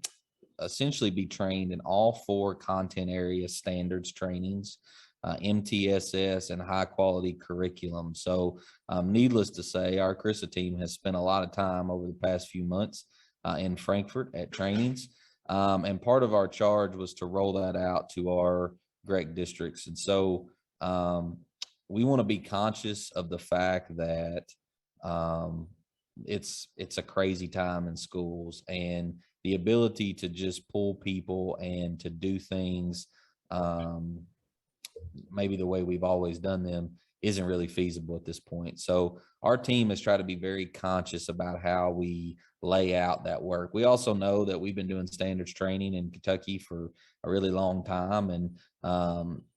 essentially be trained in all 4 content area standards trainings, MTSS, and high quality curriculum. So needless to say, our Krista team has spent a lot of time over the past few months in Frankfurt at trainings. And part of our charge was to roll that out to our Grec districts. And so we want to be conscious of the fact that it's a crazy time in schools, and the ability to just pull people and to do things maybe the way we've always done them isn't really feasible at this point. So our team has tried to be very conscious about how we lay out that work. We also know that we've been doing standards training in Kentucky for a really long time, and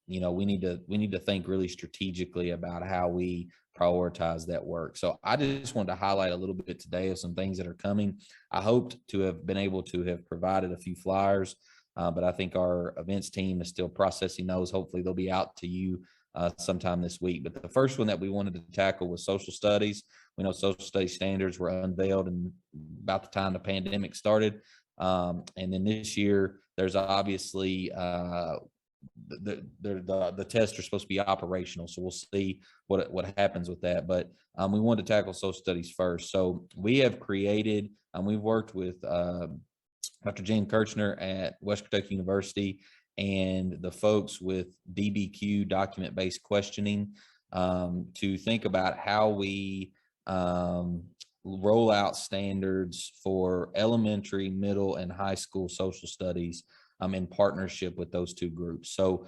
you know, we need to think really strategically about how we prioritize that work. So I just wanted to highlight a little bit today of some things that are coming. I hoped to have been able to have provided a few flyers, but I think our events team is still processing those. Hopefully they'll be out to you sometime this week. But the first one that we wanted to tackle was social studies. We know social studies standards were unveiled in about the time the pandemic started. And then this year, there's obviously the tests are supposed to be operational, so we'll see what happens with that. But we wanted to tackle social studies first. So we have created, and we've worked with Dr. Jane Kirchner at West Kentucky University and the folks with DBQ, document-based questioning, to think about how we roll out standards for elementary, middle, and high school social studies in partnership with those 2 groups. So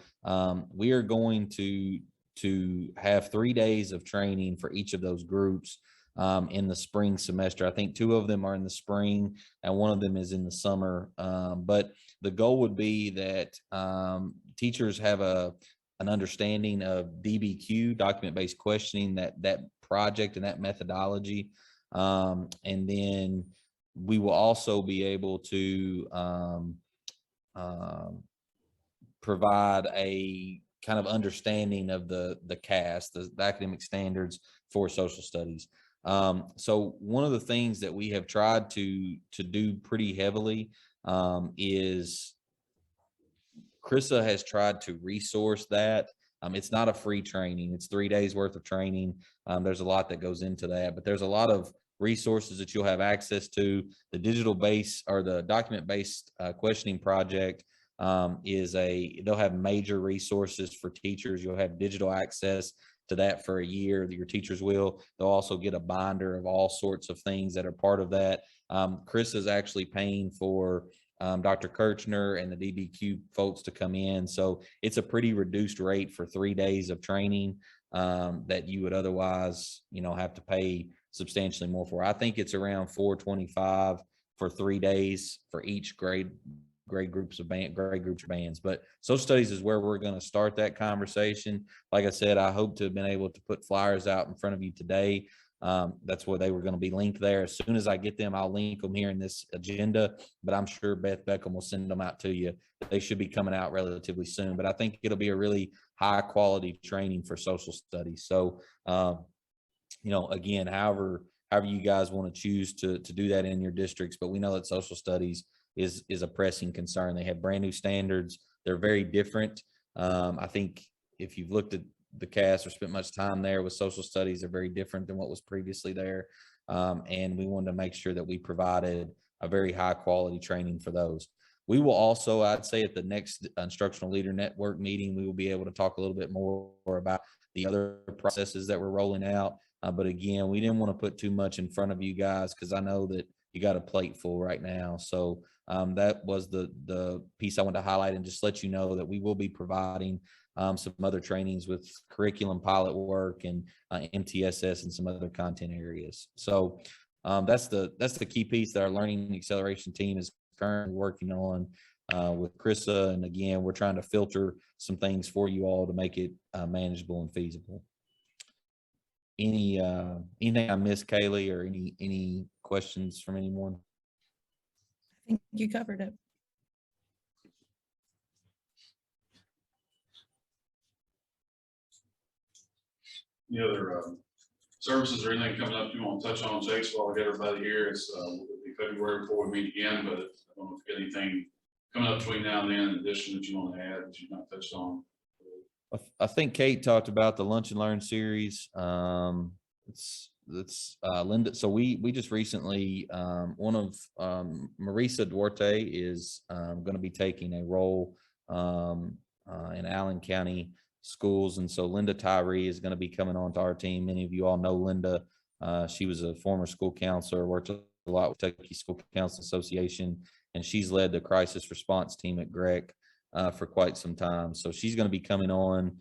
we are going to have 3 days of training for each of those groups in the spring semester. I think 2 of them are in the spring and 1 of them is in the summer. But the goal would be that teachers have an understanding of DBQ, document-based questioning, that project and that methodology. And then we will also be able to provide a kind of understanding of the CAS, the academic standards for social studies. So one of the things that we have tried to do pretty heavily is Krista has tried to resource that. It's not a free training. It's 3 days worth of training. There's a lot that goes into that, but there's a lot of resources that you'll have access to. The digital base or the document-based questioning project they'll have major resources for teachers. You'll have digital access to that for a year. Your teachers will. They'll also get a binder of all sorts of things that are part of that. Chris is actually paying for Dr. Kirchner and the DBQ folks to come in. So it's a pretty reduced rate for 3 days of training that you would otherwise, have to pay substantially more for. I think it's around $425 for 3 days for each grade groups of bands. But social studies is where we're going to start that conversation. Like I said, I hope to have been able to put flyers out in front of you today. That's where they were going to be linked there. As soon as I get them, I'll link them here in this agenda, but I'm sure Beth Beckham will send them out to you. They should be coming out relatively soon, but I think it'll be a really high quality training for social studies. So, again, however you guys want to choose to do that in your districts, but we know that social studies is a pressing concern. They have brand new standards. They're very different. I think if you've looked at the CAS or spent much time there with social studies, are very different than what was previously there. And we wanted to make sure that we provided a very high quality training for those. We will also, I'd say at the next Instructional Leader Network meeting, we will be able to talk a little bit more about the other processes that we're rolling out. But again, we didn't want to put too much in front of you guys because I know that you got a plate full right now. So that was the piece I wanted to highlight and just let you know that we will be providing some other trainings with curriculum pilot work and MTSS and some other content areas. So that's the key piece that our learning acceleration team is currently working on with Krista. And again, we're trying to filter some things for you all to make it manageable and feasible. Anything I missed, Kaylee, or any questions from anyone? I think you covered it. Any other services or anything coming up you want to touch on, Chase, while we get everybody here? It's will be February before we meet again, but I don't know if you got anything coming up between now and then in addition that you want to add that you've not touched on. I think Kate talked about the Lunch and Learn series. It's Linda. So we just recently, one of Marisa Duarte is going to be taking a role in Allen County schools. And so Linda Tyree is going to be coming on to our team. Many of you all know Linda. She was a former school counselor, worked a lot with Kentucky School Council Association, and she's led the crisis response team at GREC for quite some time. So she's going to be coming on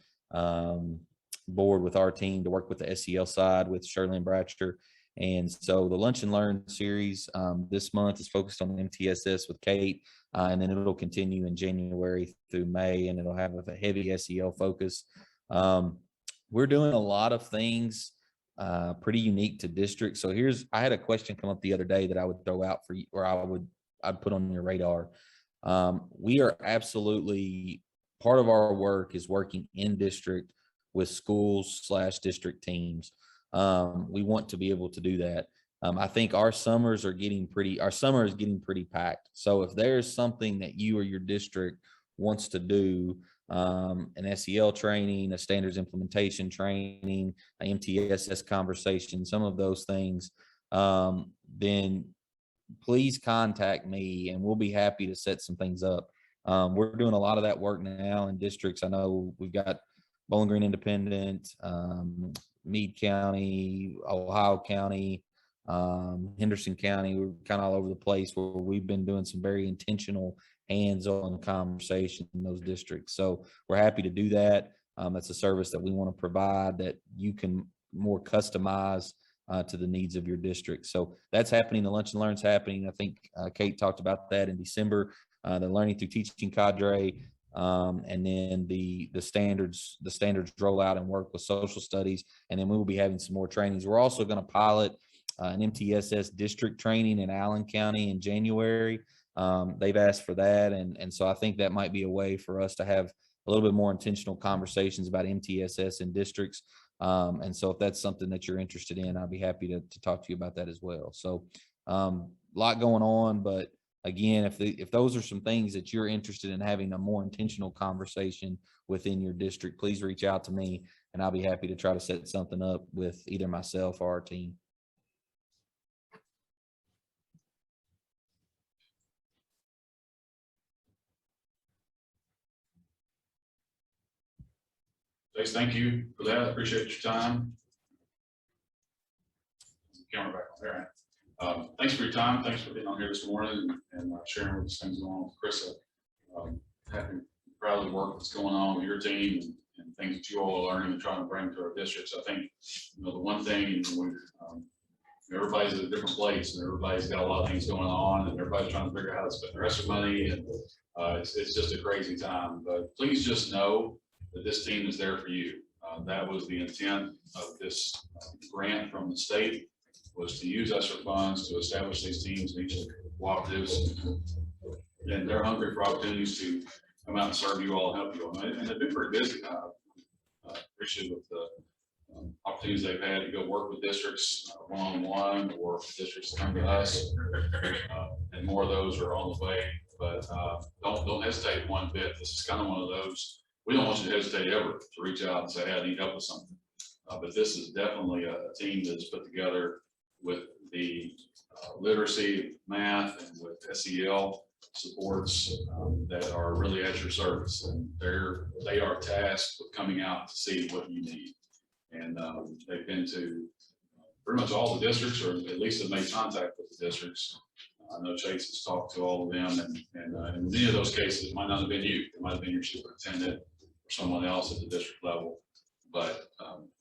board with our team to work with the SEL side with Shirley and Bratcher. And so the Lunch and Learn series this month is focused on MTSS with Kate, and then it'll continue in January through May, and it'll have a heavy SEL focus. We're doing a lot of things pretty unique to districts. So I had a question come up the other day that I would throw out for you, or I'd put on your radar. We are absolutely, part of our work is working in district with schools/district teams. We want to be able to do that. I think our summer is getting pretty packed. So if there's something that you or your district wants to do, an SEL training, a standards implementation training, an MTSS conversation, some of those things, then please contact me and we'll be happy to set some things up. We're doing a lot of that work now in districts. I know we've got Bowling Green Independent, Meade County, Ohio County, Henderson County. We're kind of all over the place where we've been doing some very intentional hands-on conversation in those districts. So we're happy to do that. That's a service that we want to provide that you can more customize to the needs of your district. So that's happening. The Lunch and Learn's happening. I think Kate talked about that in December. The Learning Through Teaching cadre, and then the standards rollout and work with social studies. And then we will be having some more trainings. We're also going to pilot an MTSS district training in Allen County in January. They've asked for that. And so I think that might be a way for us to have a little bit more intentional conversations about MTSS in districts. And so if that's something that you're interested in, I'll be happy to talk to you about that as well. So a lot going on, but again, if those are some things that you're interested in having a more intentional conversation within your district, please reach out to me and I'll be happy to try to set something up with either myself or our team. Jace, thank you for that. I appreciate your time. Camera back on there. Thanks for your time. Thanks for being on here this morning and sharing what things going on with Krista. Happy, proud of the work that's going on with your team and things that you all are learning and trying to bring to our districts. I think, the one thing when everybody's at a different place and everybody's got a lot of things going on and everybody's trying to figure out how to spend the rest of their money, and it's just a crazy time. But please just know that this team is there for you. That was the intent of this grant from the state, was to use ESSER funds to establish these teams in each of the cooperatives. And they're hungry for opportunities to come out and serve you all and help you all. And they've been pretty busy. Appreciative of the opportunities they've had to go work with districts one-on-one, or districts come to us. And more of those are on the way. But don't hesitate one bit. This is kind of one of those. We don't want you to hesitate ever to reach out and say, hey, I need help with something. But this is definitely a team that's put together with the literacy, math, and with SEL supports that are really at your service. And they are tasked with coming out to see what you need. And they've been to pretty much all the districts, or at least have made contact with the districts. I know Chase has talked to all of them, and in many of those cases, it might not have been you. It might have been your superintendent or someone else at the district level. But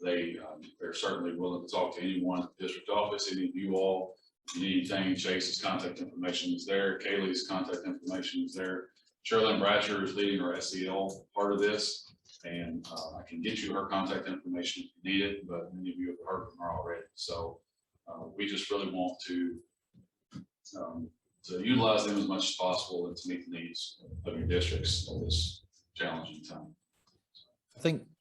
they're certainly willing to talk to anyone at the district office, any of you all. If you need anything, Chase's contact information is there. Kaylee's contact information is there. Sherilyn Bratcher is leading our SEL part of this, and I can get you her contact information if you need it, but many of you have heard from her already. So we just really want to utilize them as much as possible and to meet the needs of your districts at this challenging time.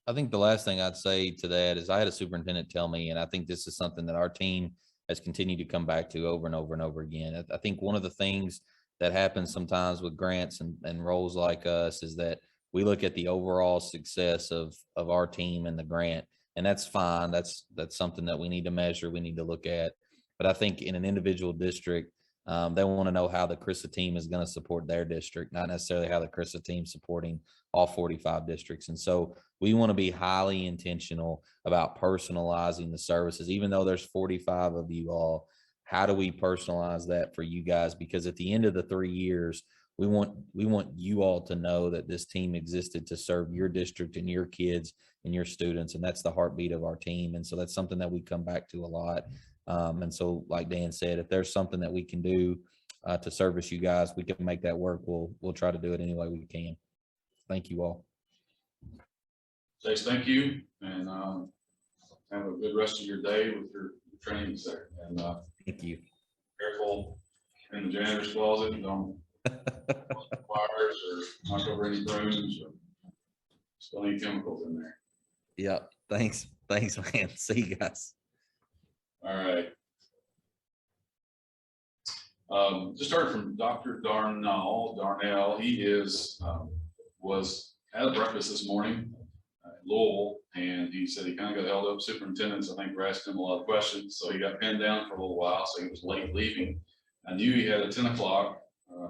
I think the last thing I'd say to that is I had a superintendent tell me, and I think this is something that our team has continued to come back to over and over and over again. I think one of the things that happens sometimes with grants and roles like us is that we look at the overall success of our team and the grant, and that's fine. That's something that we need to measure, we need to look at. But I think in an individual district, they want to know how the CRISA team is going to support their district, not necessarily how the CRISA team supporting all 45 districts. And so we want to be highly intentional about personalizing the services, even though there's 45 of you all. How do we personalize that for you guys? Because at the end of the 3 years, we want you all to know that this team existed to serve your district and your kids and your students. And that's the heartbeat of our team. And so that's something that we come back to a lot. And so, like Dan said, if there's something that we can do to service you guys, we can make that work. We'll try to do it any way we can. Thank you all. Chase, thank you, and have a good rest of your day with your trainings there. And Thank you. Careful in the janitor's closet. Don't fires or knock over any brooms or spill any chemicals in there. Yep. Thanks, man. See you guys. All right. Just heard from Dr. Darnell. He was at breakfast this morning in Louisville, and he said he kind of got held up. Superintendents, I think, were asking him a lot of questions, so he got pinned down for a little while, so he was late leaving. I knew he had a 10 o'clock,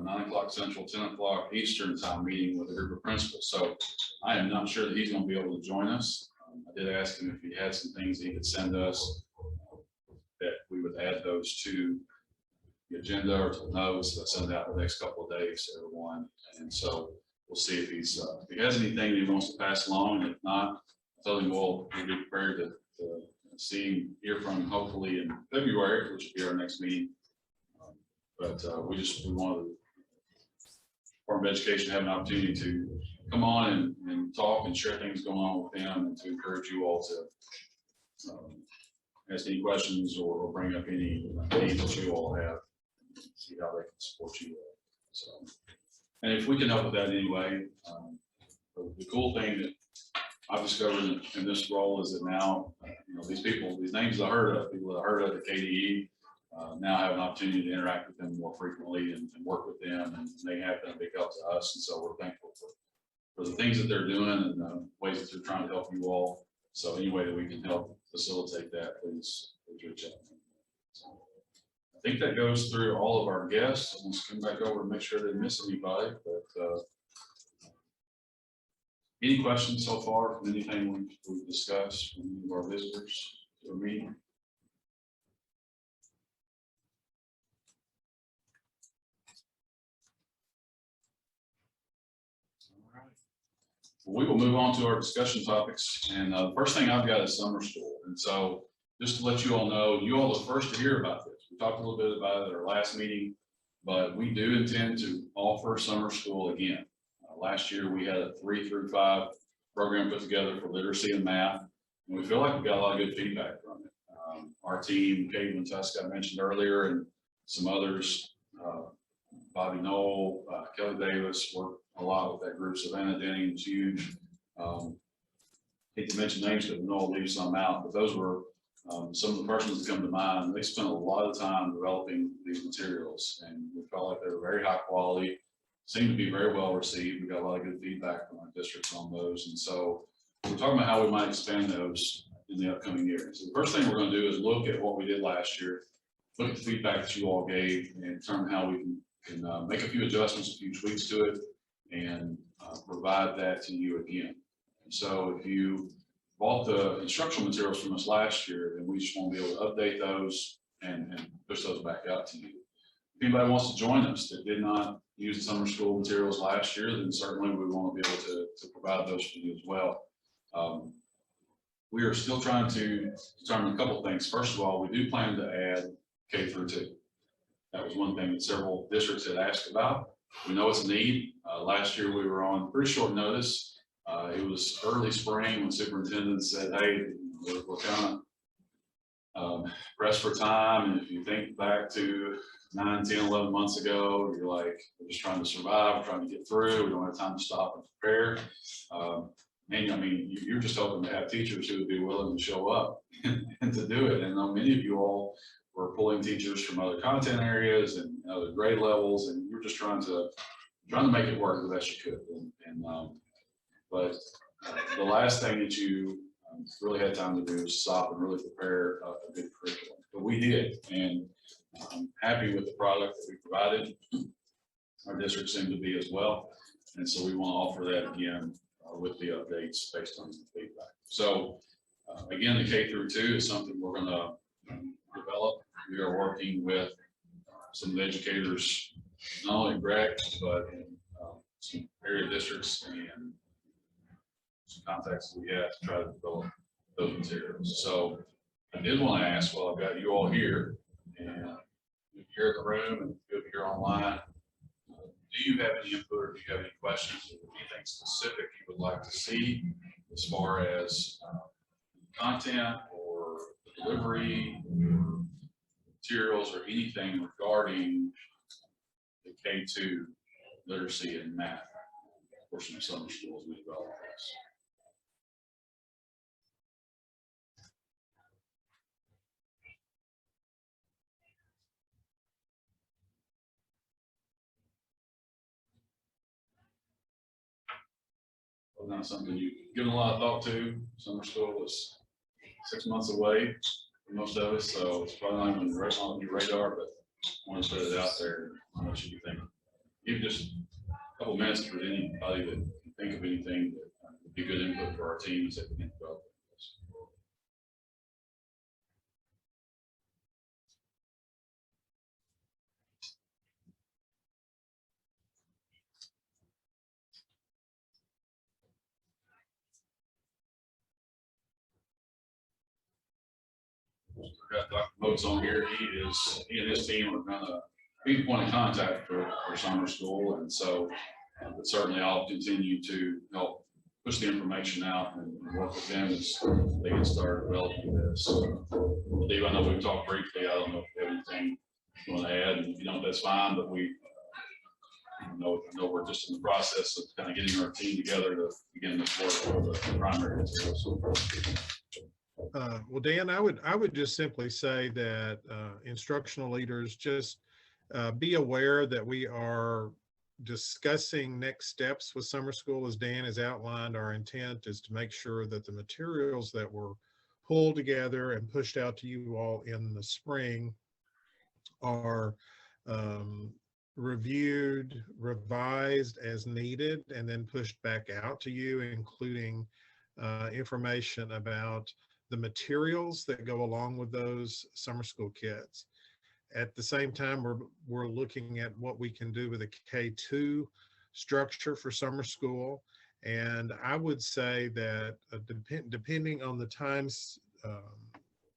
9 o'clock Central, 10 o'clock Eastern time meeting with a group of principals, so I am not sure that he's going to be able to join us. I did ask him if he had some things he could send us, that we would add those to the agenda or to the notes that I send out the next couple of days to everyone. And so we'll see if if he has anything he wants to pass along. And if not, I told him we'll be prepared to hear from him hopefully in February, which will be our next meeting. But we wanted the Department of Education to have an opportunity to come on and talk and share things going on with them, and to encourage you all to ask any questions or bring up any needs that you all have, see how they can support you all. So, and if we can help with that anyway, the cool thing that I've discovered in this role is that now, these people, these names I heard of, people that I heard of at KDE, now have an opportunity to interact with them more frequently and work with them, and they have been a big help to us. And so we're thankful for the things that they're doing and the ways that they're trying to help you all. So any way that we can help facilitate that, please reach out. So I think that goes through all of our guests. Let's come back over and make sure I didn't miss anybody, but any questions so far from anything we've discussed from any of our visitors to the meeting? We will move on to our discussion topics. And the first thing I've got is summer school. And so just to let you all know, you all are the first to hear about this. We talked a little bit about it at our last meeting, but we do intend to offer summer school again. Last year, we had a 3 through 5 program put together for literacy and math. And we feel like we got a lot of good feedback from it. Our team, Caitlin Tusk, I mentioned earlier, and some others, Bobby Knoll, Kelly Davis, worked a lot with that group. Savannah Denning was huge. Hate to mention names because Knoll leaves some out, but those were some of the persons that come to mind. They spent a lot of time developing these materials, and we felt like they were very high quality, seemed to be very well received. We got a lot of good feedback from our districts on those. And so we're talking about how we might expand those in the upcoming year. So the first thing we're going to do is look at what we did last year, look at the feedback that you all gave, and determine how we can make a few adjustments, a few tweaks to it, and provide that to you again. And so if you bought the instructional materials from us last year, then we just want to be able to update those and push those back out to you. If anybody wants to join us that did not use the summer school materials last year, then certainly we want to be able to provide those for you as well. We are still trying to determine a couple of things. First of all, we do plan to add K through 2. That was one thing that several districts had asked about. We know it's a need. Last year we were on pretty short notice. It was early spring when superintendent said, hey, we're kind of pressed for time. And if you think back to 9, 10, 11 months ago, you're like, we're just trying to survive, we're trying to get through. We don't have time to stop and prepare. And I mean, you're just hoping to have teachers who would be willing to show up and to do it. And many of you all were pulling teachers from other content areas and other grade levels, and you're just trying to make it work the best you could. But the last thing that you really had time to do is stop and really prepare a good curriculum. But we did, and I'm happy with the product that we provided. Our district seemed to be as well, and so we want to offer that again with the updates based on the feedback. So again, the K through 2 is something we're going to develop. We are working with some of the educators, not only in Greg, but in some area districts and some contacts that we have to try to develop those materials. So I did want to ask, well, I've got you all here, and if you're in the room and if you're online, do you have any input, or do you have any questions, or anything specific you would like to see as far as content or delivery or materials or anything regarding the K2 literacy and math portion of summer school as we develop this? Well, not something you've given a lot of thought to. Summer school is 6 months away for most of us, so it's probably not even on your radar, but I want to put it out there. How much you think? Give just a couple minutes for anybody that can think of anything that would be good input for our teams that we can develop this. We've got Dr. Moats on here. He and his team are gonna be the point of contact for summer school, and so but certainly I'll continue to help push the information out and work with them as they get started developing this. Dave, I know we've talked briefly. I don't know if you have anything you want to add, and if you don't, that's fine. But we I know we're just in the process of kind of getting our team together to begin this work for the primary materials. Well, Dan, I would just simply say that instructional leaders just be aware that we are discussing next steps with summer school. As Dan has outlined, our intent is to make sure that the materials that were pulled together and pushed out to you all in the spring are reviewed, revised as needed, and then pushed back out to you, including information about the materials that go along with those summer school kits. At the same time, we're looking at what we can do with a K-2 structure for summer school. And I would say that depending on the times,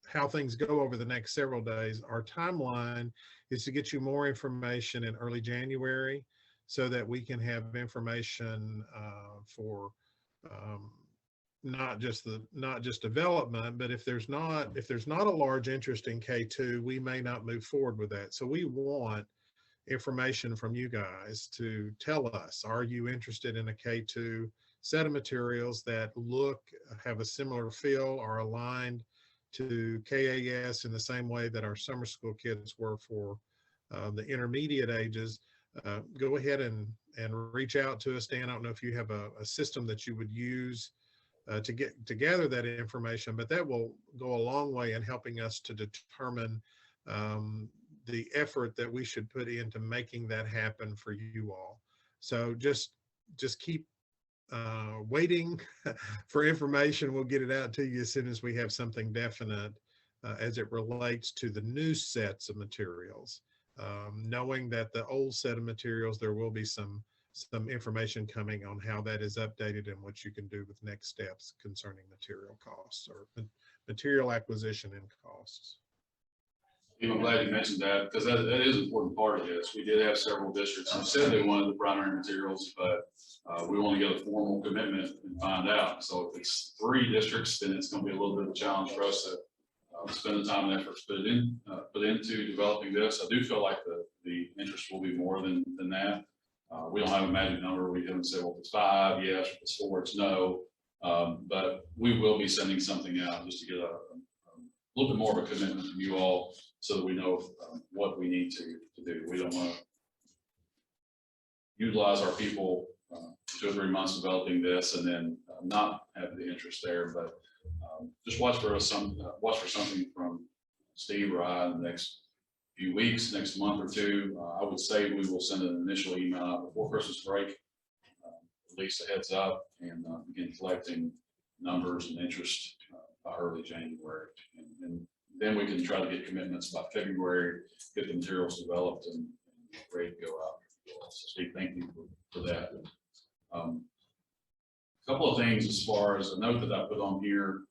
how things go over the next several days, our timeline is to get you more information in early January so that we can have information for not just development, but if there's not a large interest in K2, we may not move forward with that. So we want information from you guys to tell us, are you interested in a K2 set of materials that have a similar feel, are aligned to KAS in the same way that our summer school kids were for the intermediate ages. Go ahead and reach out to us. Dan, I don't know if you have a system that you would use to gather that information, but that will go a long way in helping us to determine the effort that we should put into making that happen for you all. So just keep waiting for information. We'll get it out to you as soon as we have something definite as it relates to the new sets of materials. Knowing that the old set of materials, there will be some information coming on how that is updated and what you can do with next steps concerning material costs or material acquisition and costs. I'm glad you mentioned that, because that is an important part of this. We did have several districts who said they wanted the primary materials, but we want to get a formal commitment and find out. So if it's 3 districts, then it's going to be a little bit of a challenge for us to spend the time and effort to put into developing this. I do feel like the interest will be more than that. We don't have a magic number. We haven't said, well, if it's 5, yes, if it's 4, it's no. But we will be sending something out just to get a little bit more of a commitment from you all so that we know what we need to do. We don't want to utilize our people 2 or 3 months developing this and then not have the interest there. But just watch for something from Steve or I in the next few weeks, next month or 2. I would say we will send an initial email out before Christmas break, at least a heads up, and begin collecting numbers and interest by early January. And then we can try to get commitments by February, get the materials developed and ready to go out. So Steve, thank you for that. A couple of things as far as a note that I put on here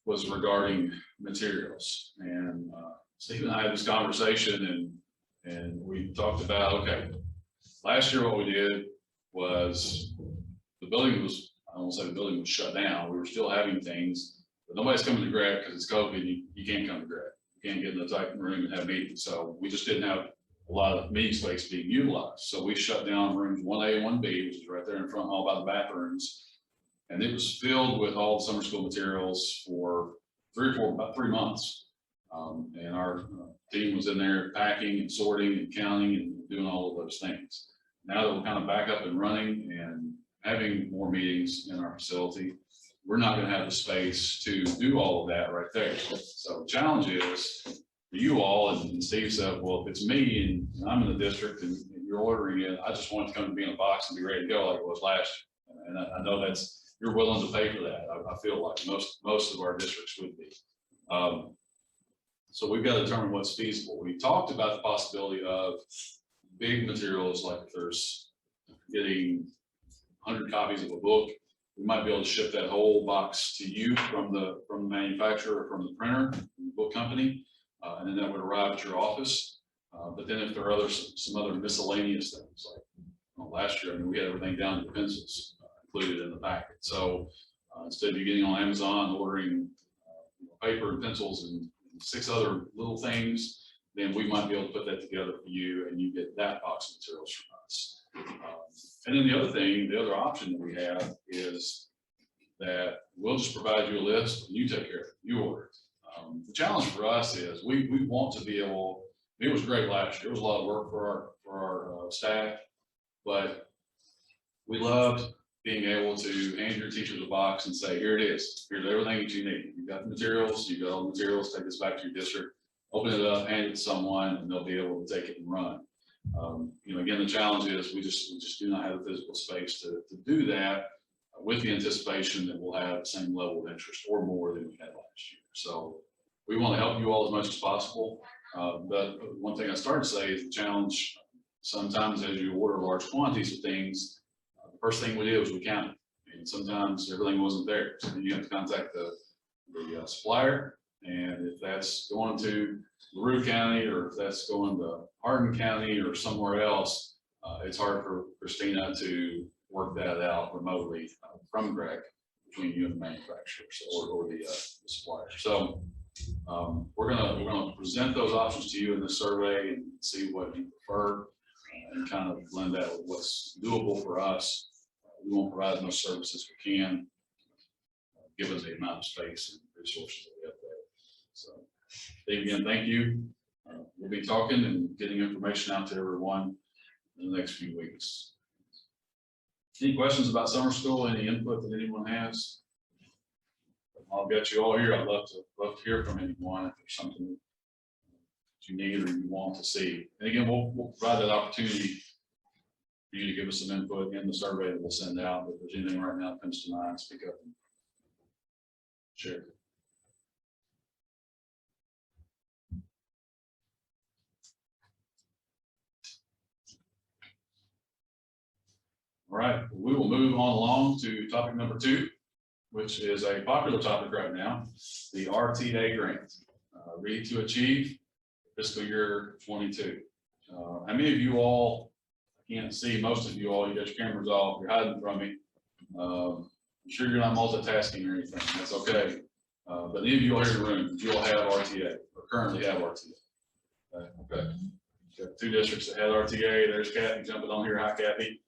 was regarding materials. And Steve and I had this conversation and we talked about, okay, last year what we did was the building was, I won't say the building was shut down. We were still having things, but nobody's coming to grad because it's COVID. You can't come to grad. You can't get in the tight room and have meetings. So we just didn't have a lot of meeting space being utilized. So we shut down rooms 1A and 1B, which is right there in front, all by the bathrooms. And it was filled with all the summer school materials for about 3 months. And our team was in there packing and sorting and counting and doing all of those things. Now that we're kind of back up and running and having more meetings in our facility, we're not going to have the space to do all of that right there. So the challenge is for you all, and Steve said, well, if it's me and I'm in the district and you're ordering it, I just want it to come to me in a box and be ready to go like it was last year. And I know you're willing to pay for that. I feel like most of our districts would be. So we've got to determine what's feasible. We talked about the possibility of big materials, like if there's getting 100 copies of a book, we might be able to ship that whole box to you from the manufacturer or from the printer, from the book company, and then that would arrive at your office. But then if there are some other miscellaneous things, like last year, I mean, we had everything down to pencils included in the packet. So instead of you getting on Amazon ordering paper and pencils and 6 other little things, then we might be able to put that together for you and you get that box of materials from us. And then the other thing, the other option that we have is that we'll just provide you a list and you take care of it, you order it. The challenge for us is we want to be able, it was great last year, it was a lot of work for our staff, but we loved being able to hand your teachers a box and say, here it is, here's everything that you need. You've got the materials, you've got all the materials, take this back to your district, open it up, hand it to someone, and they'll be able to take it and run. You know, again, the challenge is we just do not have the physical space to do that with the anticipation that we'll have the same level of interest or more than we had last year. So we want to help you all as much as possible. But one thing I started to say is the challenge sometimes as you order large quantities of things, the first thing we did was we counted, and sometimes everything wasn't there. So then you have to contact the supplier, and if that's going to LaRue County or if that's going to Hardin County or somewhere else, it's hard for Christina to work that out remotely from Greg between you and the manufacturer or the supplier. So we're gonna present those options to you in this survey and see what you prefer and kind of blend that with what's doable for us. We won't provide as much service as we can, given the amount of space and resources that we have there. So, Dave, again, thank you. We'll be talking and getting information out to everyone in the next few weeks. Any questions about summer school? Any input that anyone has? I'll get you all here. I'd love to hear from anyone if there's something that you need or you want to see. And again, we'll provide that opportunity for you to give us some input in the survey that we'll send out. If there's anything right now that comes to mind, speak up and share. All right, we will move on along to topic number 2, which is a popular topic right now, the RTA grant, Read to Achieve, fiscal year 22. How many of you all, I can't see most of you all, you got your cameras off, you're hiding from me. I'm sure you're not multitasking or anything, that's okay. But any of you all here in the room, you all have RTA, or currently have RTA. Okay, got 2 districts that had RTA, there's Kathy jumping on here, hi Kathy.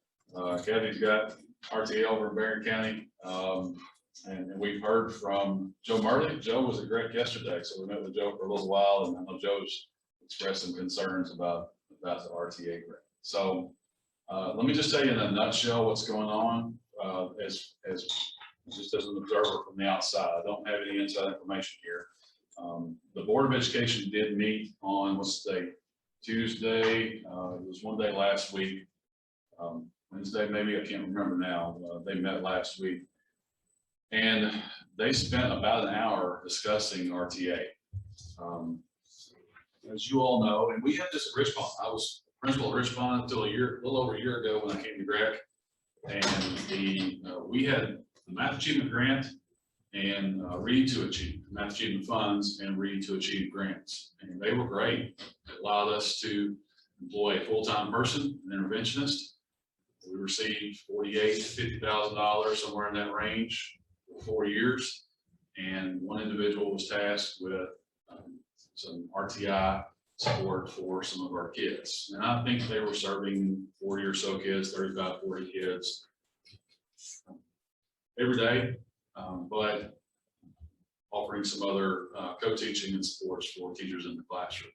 Kathy's got RTA over in Barron County. And we've heard from Joe Murley. Joe was at Greg yesterday, so we met with Joe for a little while, and I know Joe's expressed some concerns about the RTA grant. So let me just tell you in a nutshell what's going on as just as an observer from the outside. I don't have any inside information here. The Board of Education did meet on, what's the date? Tuesday. It was one day last week. Wednesday, maybe, I can't remember now. They met last week. And they spent about an hour discussing RTA. As you all know, and we had this at Richmond. I was principal at Richmond until a little over a year ago when I came to Greg. And we had the Math Achievement Grant and Read to Achieve, Math Achievement Funds and Read to Achieve grants. And they were great. It allowed us to employ a full-time person, an interventionist. We received $48,000 to $50,000, somewhere in that range, for 4 years. And one individual was tasked with some RTI support for some of our kids. And I think they were serving 40 or so kids, 35, 40 kids every day, but offering some other co-teaching and supports for teachers in the classroom.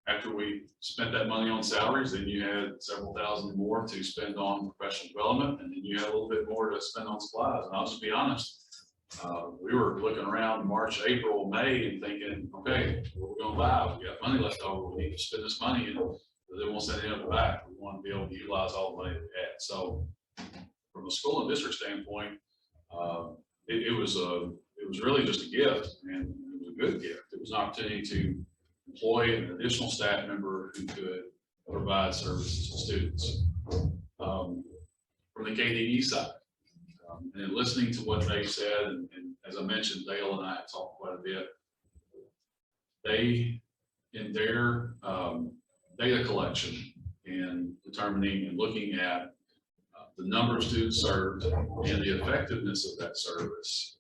After we spent that money on salaries, then you had several thousand more to spend on professional development, and then you had a little bit more to spend on supplies. And I'll just be honest, we were looking around March, April, May and thinking, okay, what are we gonna buy? We got money left over, we need to spend this money, and they won't send any of it back. We want to be able to utilize all the money that we had. So from a school and district standpoint, it was really just a gift, and it was a good gift. It was an opportunity to employ an additional staff member who could provide services to students. From the KDE side, and then listening to what they said, and as I mentioned, Dale and I have talked quite a bit. They, in their data collection and determining and looking at the number of students served and the effectiveness of that service,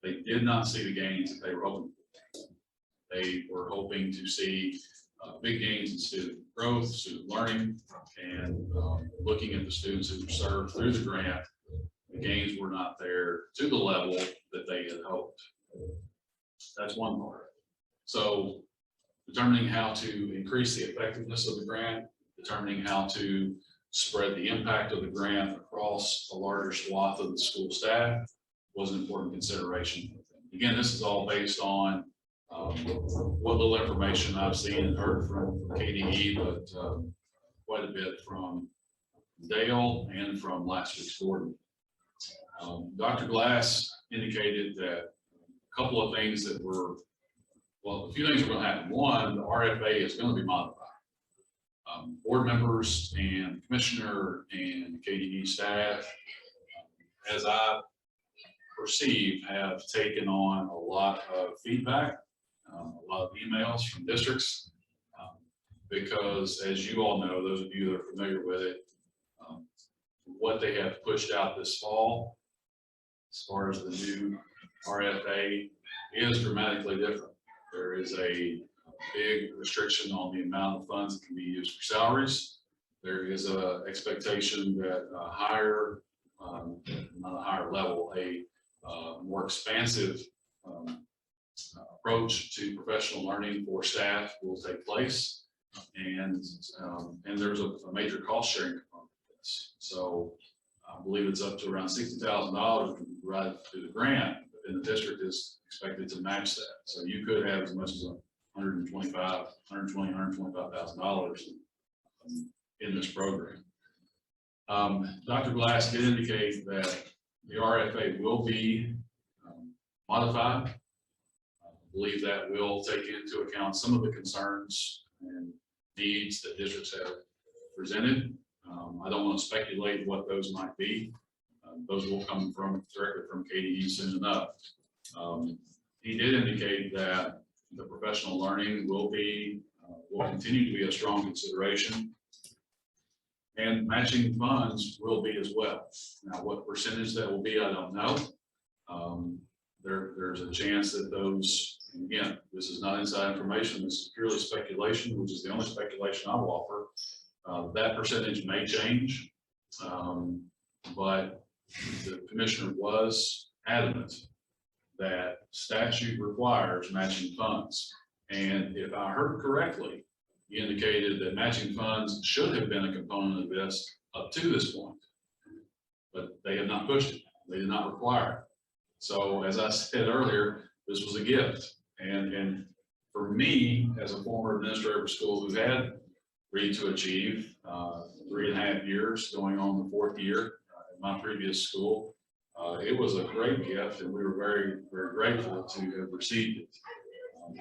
they did not see the gains that they were hoping for. They were hoping to see big gains in student growth, student learning, and looking at the students who were served through the grant, the gains were not there to the level that they had hoped. That's one part. So determining how to increase the effectiveness of the grant, determining how to spread the impact of the grant across a larger swath of the school staff was an important consideration. Again, this is all based on what little information I've seen and heard from KDE, but quite a bit from Dale and from last week's board. Dr. Glass indicated that a couple of things that were, well, a few things are going to happen. One, the RFA is going to be modified. Board members and commissioner and KDE staff, as I perceive, have taken on a lot of feedback, a lot of emails from districts, because as you all know, those of you that are familiar with it, what they have pushed out this fall, as far as the new RFA, is dramatically different. There is a big restriction on the amount of funds that can be used for salaries. There is a expectation that a higher, not a higher level, a more expansive approach to professional learning for staff will take place. And there's a major cost sharing component to this. So I believe it's up to around $60,000 provided through the grant, and the district is expected to match that. So you could have as much as $125,000 in this program. Dr. Glass did indicate that the RFA will be modified. I believe that will take into account some of the concerns and needs that districts have presented. I don't want to speculate what those might be. Those will come directly from KDE soon enough. He did indicate that the professional learning will continue to be a strong consideration, and matching funds will be as well. Now, what percentage that will be, I don't know. There's a chance that those, again, this is not inside information, this is purely speculation, which is the only speculation I will offer. That percentage may change, but the commissioner was adamant that statute requires matching funds. And if I heard correctly, he indicated that matching funds should have been a component of this up to this point, but they have not pushed it. They did not require it. So as I said earlier, this was a gift. And for me, as a former administrator of school who had Read to Achieve, 3.5 years going on the 4th year at my previous school, it was a great gift, and we were very, very grateful to have received it.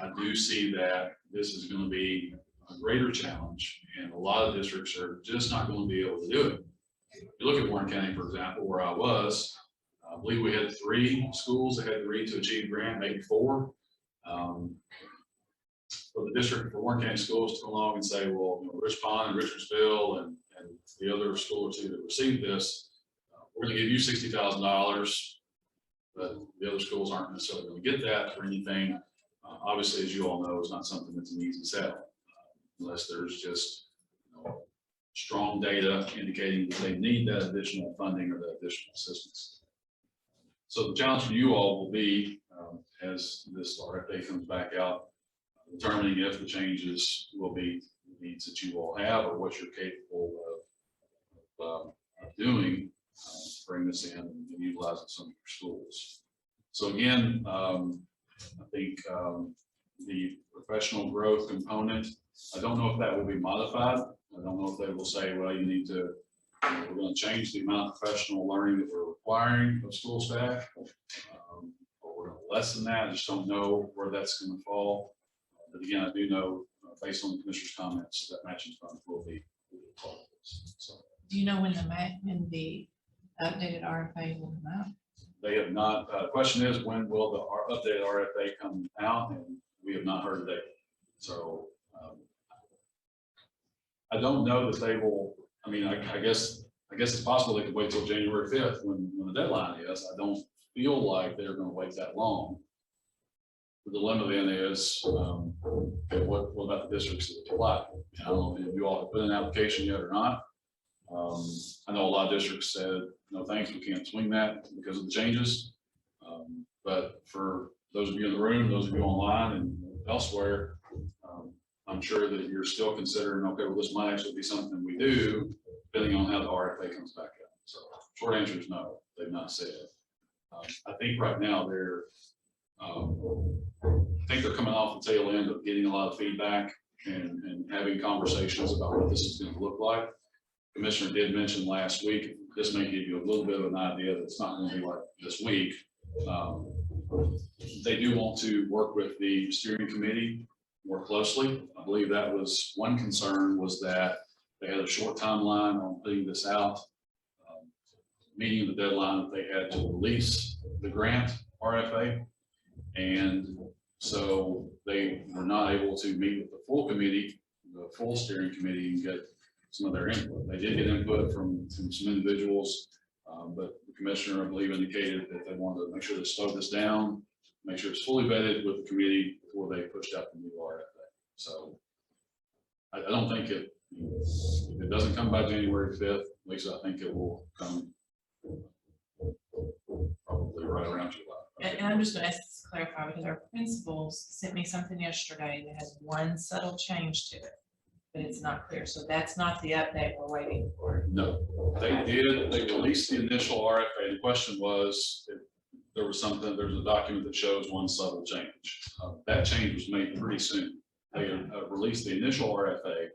I do see that this is going to be a greater challenge, and a lot of districts are just not going to be able to do it. If you look at Warren County, for example, where I was, I believe we had 3 schools that had the Read to Achieve grant, maybe 4. For the district, for Warren County Schools to come along and say, well, you know, Rich Pond and Richardsville and the other school or two that received this, we're going to give you $60,000, but the other schools aren't necessarily going to get that for anything. Obviously, as you all know, it's not something that's an easy sell, unless there's just, you know, strong data indicating that they need that additional funding or that additional assistance. So the challenge for you all will be, as this RFA comes back out, determining if the changes will be the needs that you all have or what you're capable of doing to bring this in and utilizing some of your schools. So again, I think the professional growth component, I don't know if that will be modified. I don't know if they will say, well, you need to, we're going to change the amount of professional learning that we're requiring of school staff, or we're going to lessen that. I just don't know where that's going to fall. But again, I do know, based on the commissioner's comments, that matching funds will be part of this. So Do you know when the updated RFA will come out? they have not. The question is, when will the updated RFA come out? And we have not heard a date. So I don't know that they will. I mean, I guess it's possible they could wait till January 5th when the deadline is. I don't feel like they're going to wait that long. the dilemma then is, okay, what about the districts that apply? I don't know if you all have put in an application yet or not. I know a lot of districts said, no, thanks, we can't swing that because of the changes. But for those of you in the room, those of you online and elsewhere, I'm sure that you're still considering, okay, well, this might actually be something we do, depending on how the RFA comes back up. So short answer is no, they've not said. I think right now I think they're coming off the tail end of getting a lot of feedback and having conversations about what this is going to look like. Commissioner did mention last week, this may give you a little bit of an idea that it's not going to be like this week. They do want to work with the steering committee more closely. I believe that was one concern, was that they had a short timeline on putting this out, meeting the deadline that they had to release the grant RFA. And so they were not able to meet with the full committee, the full steering committee, and get some of their input. They did get input from some individuals, but the commissioner, I believe, indicated that they wanted to make sure to slow this down, make sure it's fully vetted with the committee before they pushed out the new RFA. So I don't think if it doesn't come by January 5th, at least I think it will come probably right around July. And I'm just gonna clarify, because our principals sent me something yesterday that has one subtle change to it, but it's not clear. So that's not the update we're waiting for. No, they released the initial RFA. The question was if there was there's a document that shows one subtle change. That change was made pretty soon. They released the initial RFA.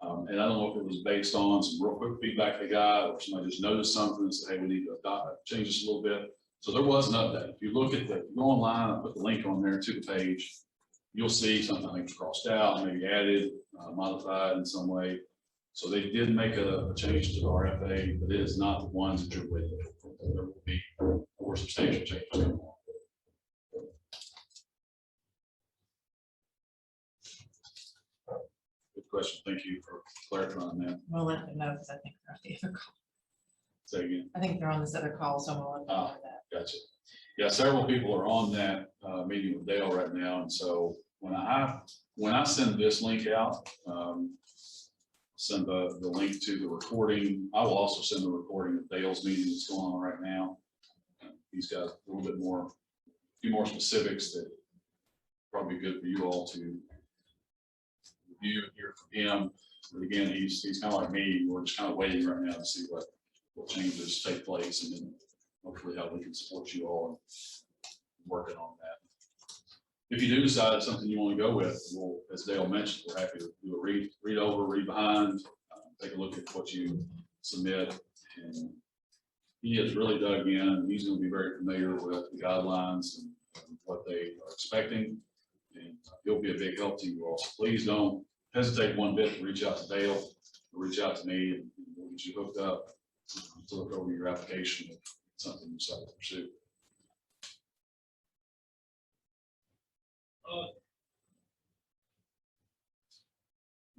And I don't know if it was based on some real quick feedback they got, or somebody just noticed something and said, hey, we need to change this a little bit. So there was an update. If you look at go online, I put the link on there to the page, you'll see something I think was crossed out, maybe added, modified in some way. So they did make a change to the RFA, but it is not the ones that you're waiting for. There will be more substantial changes coming on. Good question. Thank you for clarifying that. We'll let them know, because I think they're on the other call. Say again. I think they're on this other call, so we'll let them know that. Gotcha. Yeah, several people are on that meeting with Dale right now, and so when I send this link out, send the link to the recording. I will also send the recording of Dale's meeting that's going on right now. He's got a little bit more, a few more specifics that probably good for you all to review and hear from him. But again, he's kind of like me. We're just kind of waiting right now to see what changes take place, and then hopefully how we can support you all in working on that. If you do decide it's something you want to go with, we'll, as Dale mentioned, we're happy to do a read over, read behind, take a look at what you submit. And he has really dug in, and he's going to be very familiar with the guidelines and what they are expecting. And he'll be a big help to you all. So please don't hesitate one bit to reach out to Dale, or reach out to me, and we'll get you hooked up to look over your application if it's something you decide to pursue.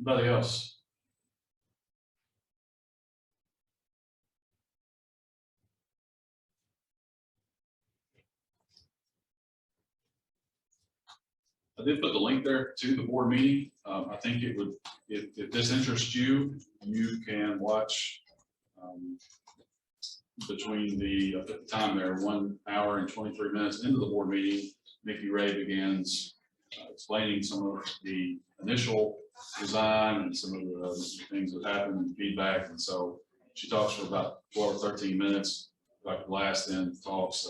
Anybody else? I did put the link there to the board meeting. I think it would, if this interests you, you can watch between at the time there, 1 hour and 23 minutes into the board meeting, Nikki Ray begins explaining some of the initial design and some of the things that happened and feedback. And so she talks for about 12 or 13 minutes. Dr. Glass then talks.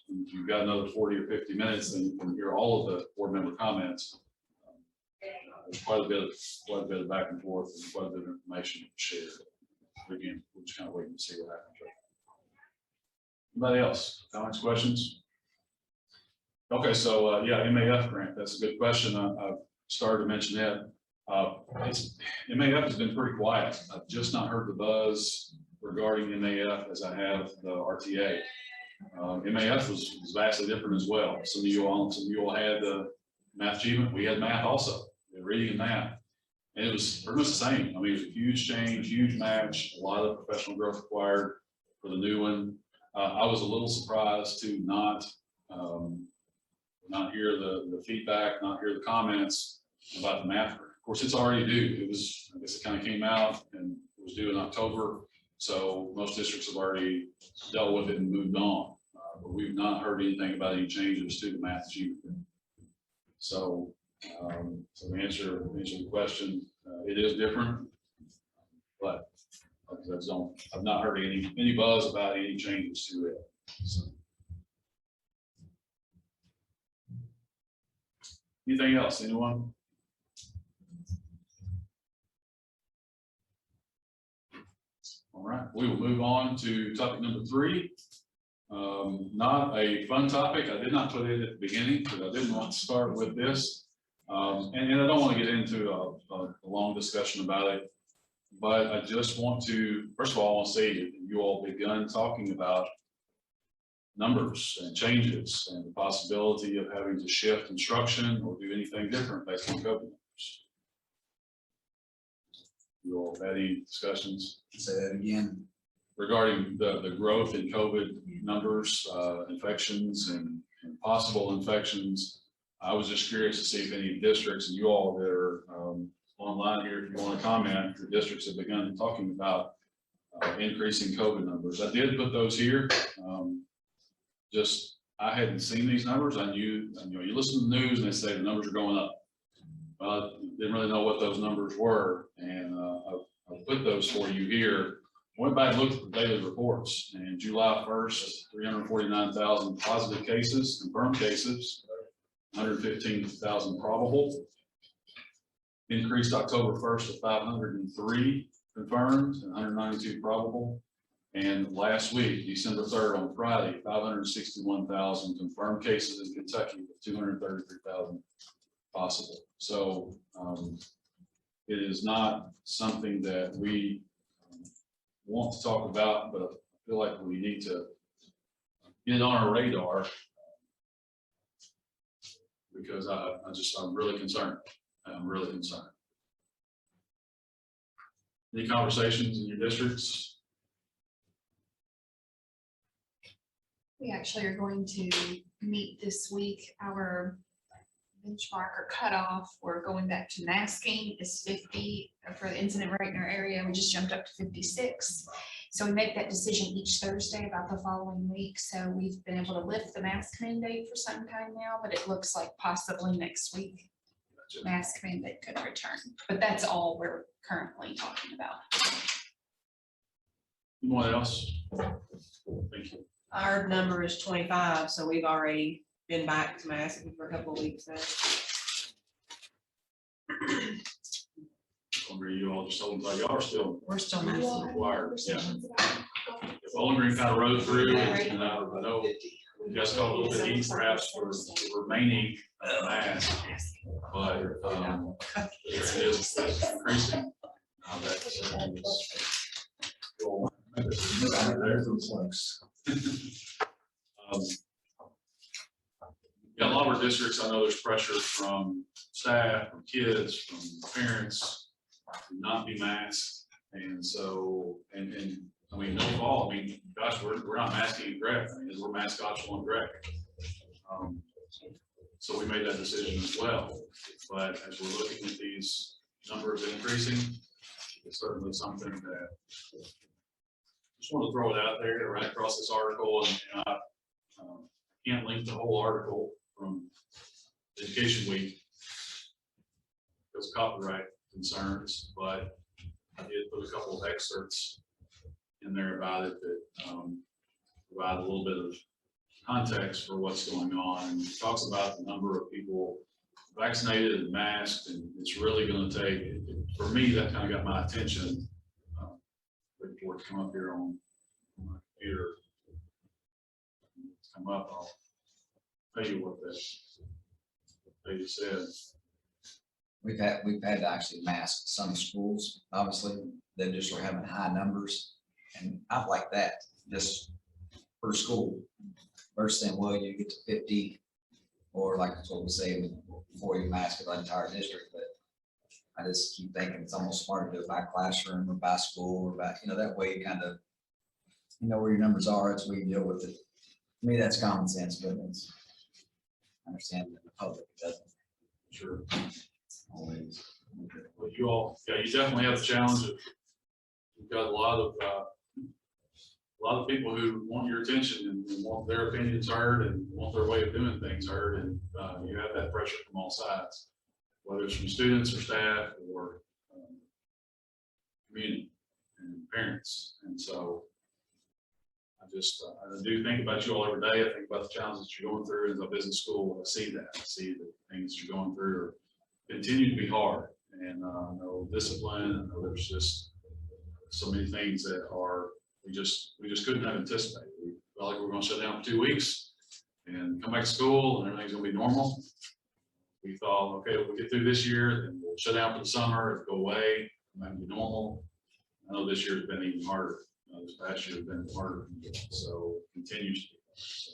If you've got another 40 or 50 minutes, then you can hear all of the board member comments. There's quite a bit of back and forth and quite a bit of information shared. Again, we're just kind of waiting to see what happens. Anybody else? Comments, questions? Okay, so yeah, MAF grant. That's a good question. I started to mention that. MAF has been pretty quiet. I've just not heard the buzz regarding MAF as I have the RTA. MAF was vastly different as well. Some of you all had the math achievement. We had math also. We had reading and math. And it was pretty much the same. I mean, it was a huge change, huge match, a lot of professional growth required for the new one. I was a little surprised to not not hear the feedback, not hear the comments about the math. Of course, it's already due. It was, I guess it kind of came out and it was due in October. So most districts have already dealt with it and moved on. But we've not heard anything about any changes to the math sheet. So, so to answer the question, it is different, but I've not heard any buzz about any changes to it. So. Anything else, anyone? All right, we will move on to topic number 3. Not a fun topic. I did not put it at the beginning because I didn't want to start with this. And I don't want to get into a long discussion about it, but I just want to, first of all, I want to say that you all begun talking about numbers and changes and the possibility of having to shift instruction or do anything different based on COVID numbers. You all had any discussions? Say that again. Regarding the growth in COVID numbers, infections and possible infections. I was just curious to see if any districts, and you all that are online here, if you want to comment, the districts have begun talking about increasing COVID numbers. I did put those here. I hadn't seen these numbers. I knew, you listen to the news and they say the numbers are going up. Didn't really know what those numbers were. And I put those for you here. Went back and looked at the daily reports, and July 1st, 349,000 positive cases, confirmed cases, 115,000 probable. Increased October 1st to 503 confirmed and 192 probable. And last week, December 3rd on Friday, 561,000 confirmed cases in Kentucky with 233,000 possible. So it is not something that we want to talk about, but I feel like we need to get it on our radar because I'm really concerned. I'm really concerned. Any conversations in your districts? We actually are going to meet this week. Our benchmark or cutoff, we're going back to masking is 50 for the incident rate in our area. We just jumped up to 56. So we make that decision each Thursday about the following week. So we've been able to lift the mask mandate for some time now, but it looks like possibly next week mask mandate could return. But that's all we're currently talking about. Anyone else? Thank you. Our number is 25, so we've already been back to masking for a couple of weeks now. You all just told me y'all are still. We're still It's masking. required, yeah. If Bowling Green kind of rode through, and I know you guys got a little bit each perhaps for the remaining mask, but it is increasing. Yeah, a lot of our districts, I know there's pressure from staff, from kids, from parents to not be masked. And so, and I mean, no fault. I mean, gosh, we're not masking in Greg. I mean, we're mascots on Greg. So we made that decision as well. But as we're looking at these numbers increasing, it's certainly something that just want to throw it out there. I ran across this article, and I can't link the whole article from Education Week because copyright concerns, but I did put a couple of excerpts in there about it that provide a little bit of context for what's going on. And it talks about the number of people vaccinated and masked, and it's really going to take, for me, that kind of got my attention. Wait for it to come up here on my computer. Come up, I'll tell you what they said. We've had to actually mask some schools. Obviously, they just were having high numbers, and I like that just per school. Versus saying, well, you get to 50, or like that's what we say before you mask the entire district. But I just keep thinking it's almost smarter to do it by classroom or by school or by, that way you kind of, where your numbers are, it's where you deal with it. To me, that's common sense, but it's I understand that the public doesn't. Sure. Always. But you all, yeah, you definitely have the challenge of, you've got a lot of people who want your attention and want their opinions heard and want their way of doing things heard, and you have that pressure from all sides, whether it's from students or staff or community and parents. And so I do think about you all every day. I think about the challenges that you're going through as a business school. I see that. I see the things you're going through are continue to be hard. And I know discipline, I know there's just so many things that are, we just couldn't have anticipated. We felt like we were going to shut down for 2 weeks and come back to school and everything's going to be normal. We thought, okay, if we get through this year, then we'll shut down for the summer, it'll go away, it might be normal. I know this year has been even harder. This past year has been harder, so continues to be. So,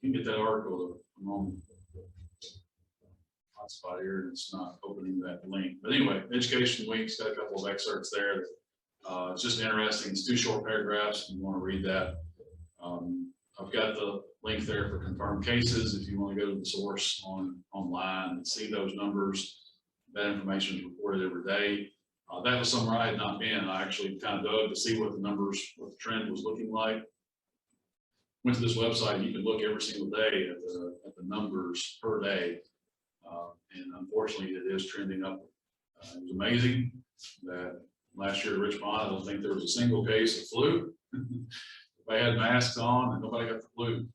you can get that article on hotspot here, and it's not opening that link. But anyway, Education Week's got a couple of excerpts there. It's just interesting. It's 2 short paragraphs. If you want to read that, I've got the link there for confirmed cases. If you want to go to the source online and see those numbers, that information is reported every day. That was somewhere I had not been. I actually kind of dug to see what the numbers, what the trend was looking like. Went to this website. You can look every single day at the numbers per day, and unfortunately, it is trending up. It was amazing that last year at Richmond, I don't think there was a single case of flu. They had masks on, and nobody got the flu.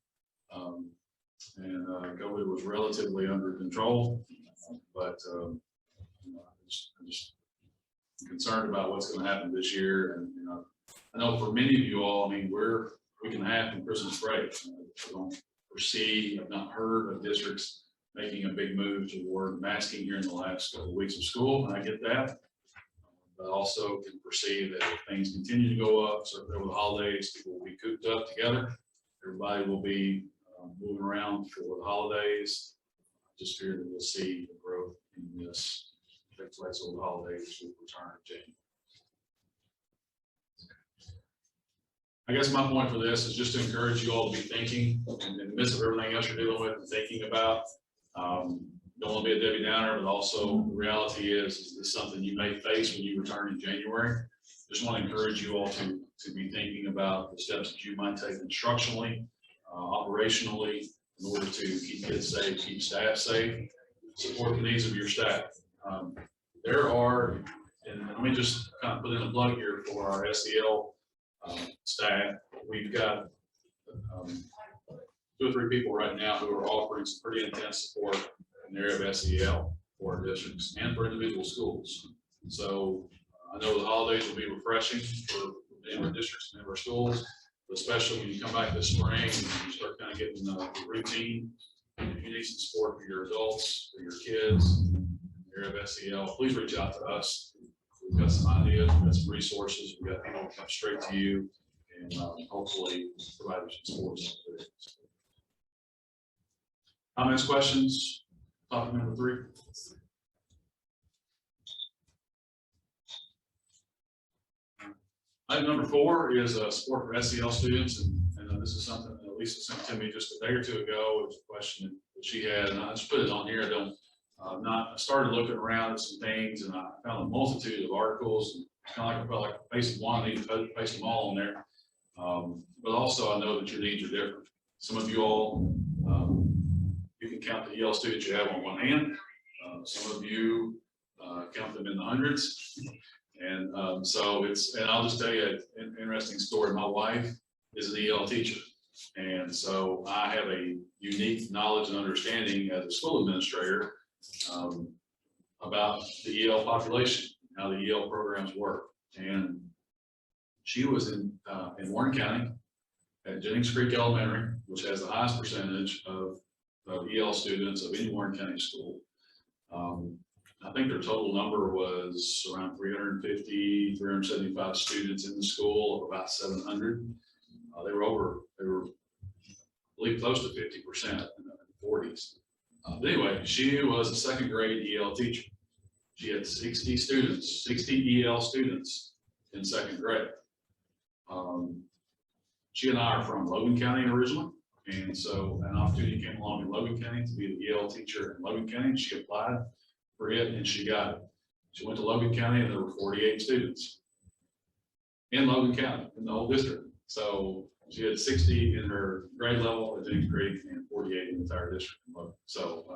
And COVID was relatively under control, but I'm just concerned about what's going to happen this year. And I know for many of you all, I mean, we're a week and a half from Christmas break. I don't foresee, I've not heard of districts making a big move toward masking here in the last couple of weeks of school, and I get that. But also can perceive that if things continue to go up, certainly over the holidays, people will be cooped up together. Everybody will be moving around for the holidays. I just fear that we'll see the growth in this take place over the holidays with return in January. I guess my point for this is just to encourage you all to be thinking in the midst of everything else you're dealing with and thinking about. Don't want to be a Debbie Downer, but also the reality is this something you may face when you return in January? Just want to encourage you all to be thinking about the steps that you might take instructionally, operationally, in order to keep kids safe, keep staff safe, support the needs of your staff. There are, and let me just kind of put in a plug here for our SEL staff. We've got 2 or 3 people right now who are offering some pretty intense support in the area of SEL for our districts and for individual schools. So I know the holidays will be refreshing for our districts and our schools, but especially when you come back this spring and you start kind of getting the routine. If you need some support for your adults, for your kids, in the area of SEL, please reach out to us. We've got some ideas, we've got some resources, we've got people who come straight to you and hopefully provide you some support. Comments, questions? Topic number 3. Item number 4 is support for SEL students, and this is something that Lisa sent to me just a day or 2 ago. It was a question that she had, and I just put it on here. I started looking around at some things, and I found a multitude of articles. And kind of like I felt like pasting one, I need to paste them all on there. But also, I know that your needs are different. Some of you all, you can count the EL students you have on one hand. Some of you count them in the hundreds. And so and I'll just tell you an interesting story. My wife is an EL teacher. And so I have a unique knowledge and understanding as a school administrator about the EL population, how the EL programs work. And she was in Warren County at Jennings Creek Elementary, which has the highest percentage of EL students of any Warren County school. I think their total number was around 350, 375 students in the school of about 700. They were I believe close to 50% in the 40s. But anyway, she was a 2nd grade EL teacher. She had 60 students, 60 EL students in 2nd grade. She and I are from Logan County originally. And so an opportunity came along in Logan County to be the EL teacher in Logan County. She applied for it and she got it. She went to Logan County and there were 48 students in Logan County, in the whole district. So she had 60 in her grade level at 8th grade and 48 in the entire district in Logan. So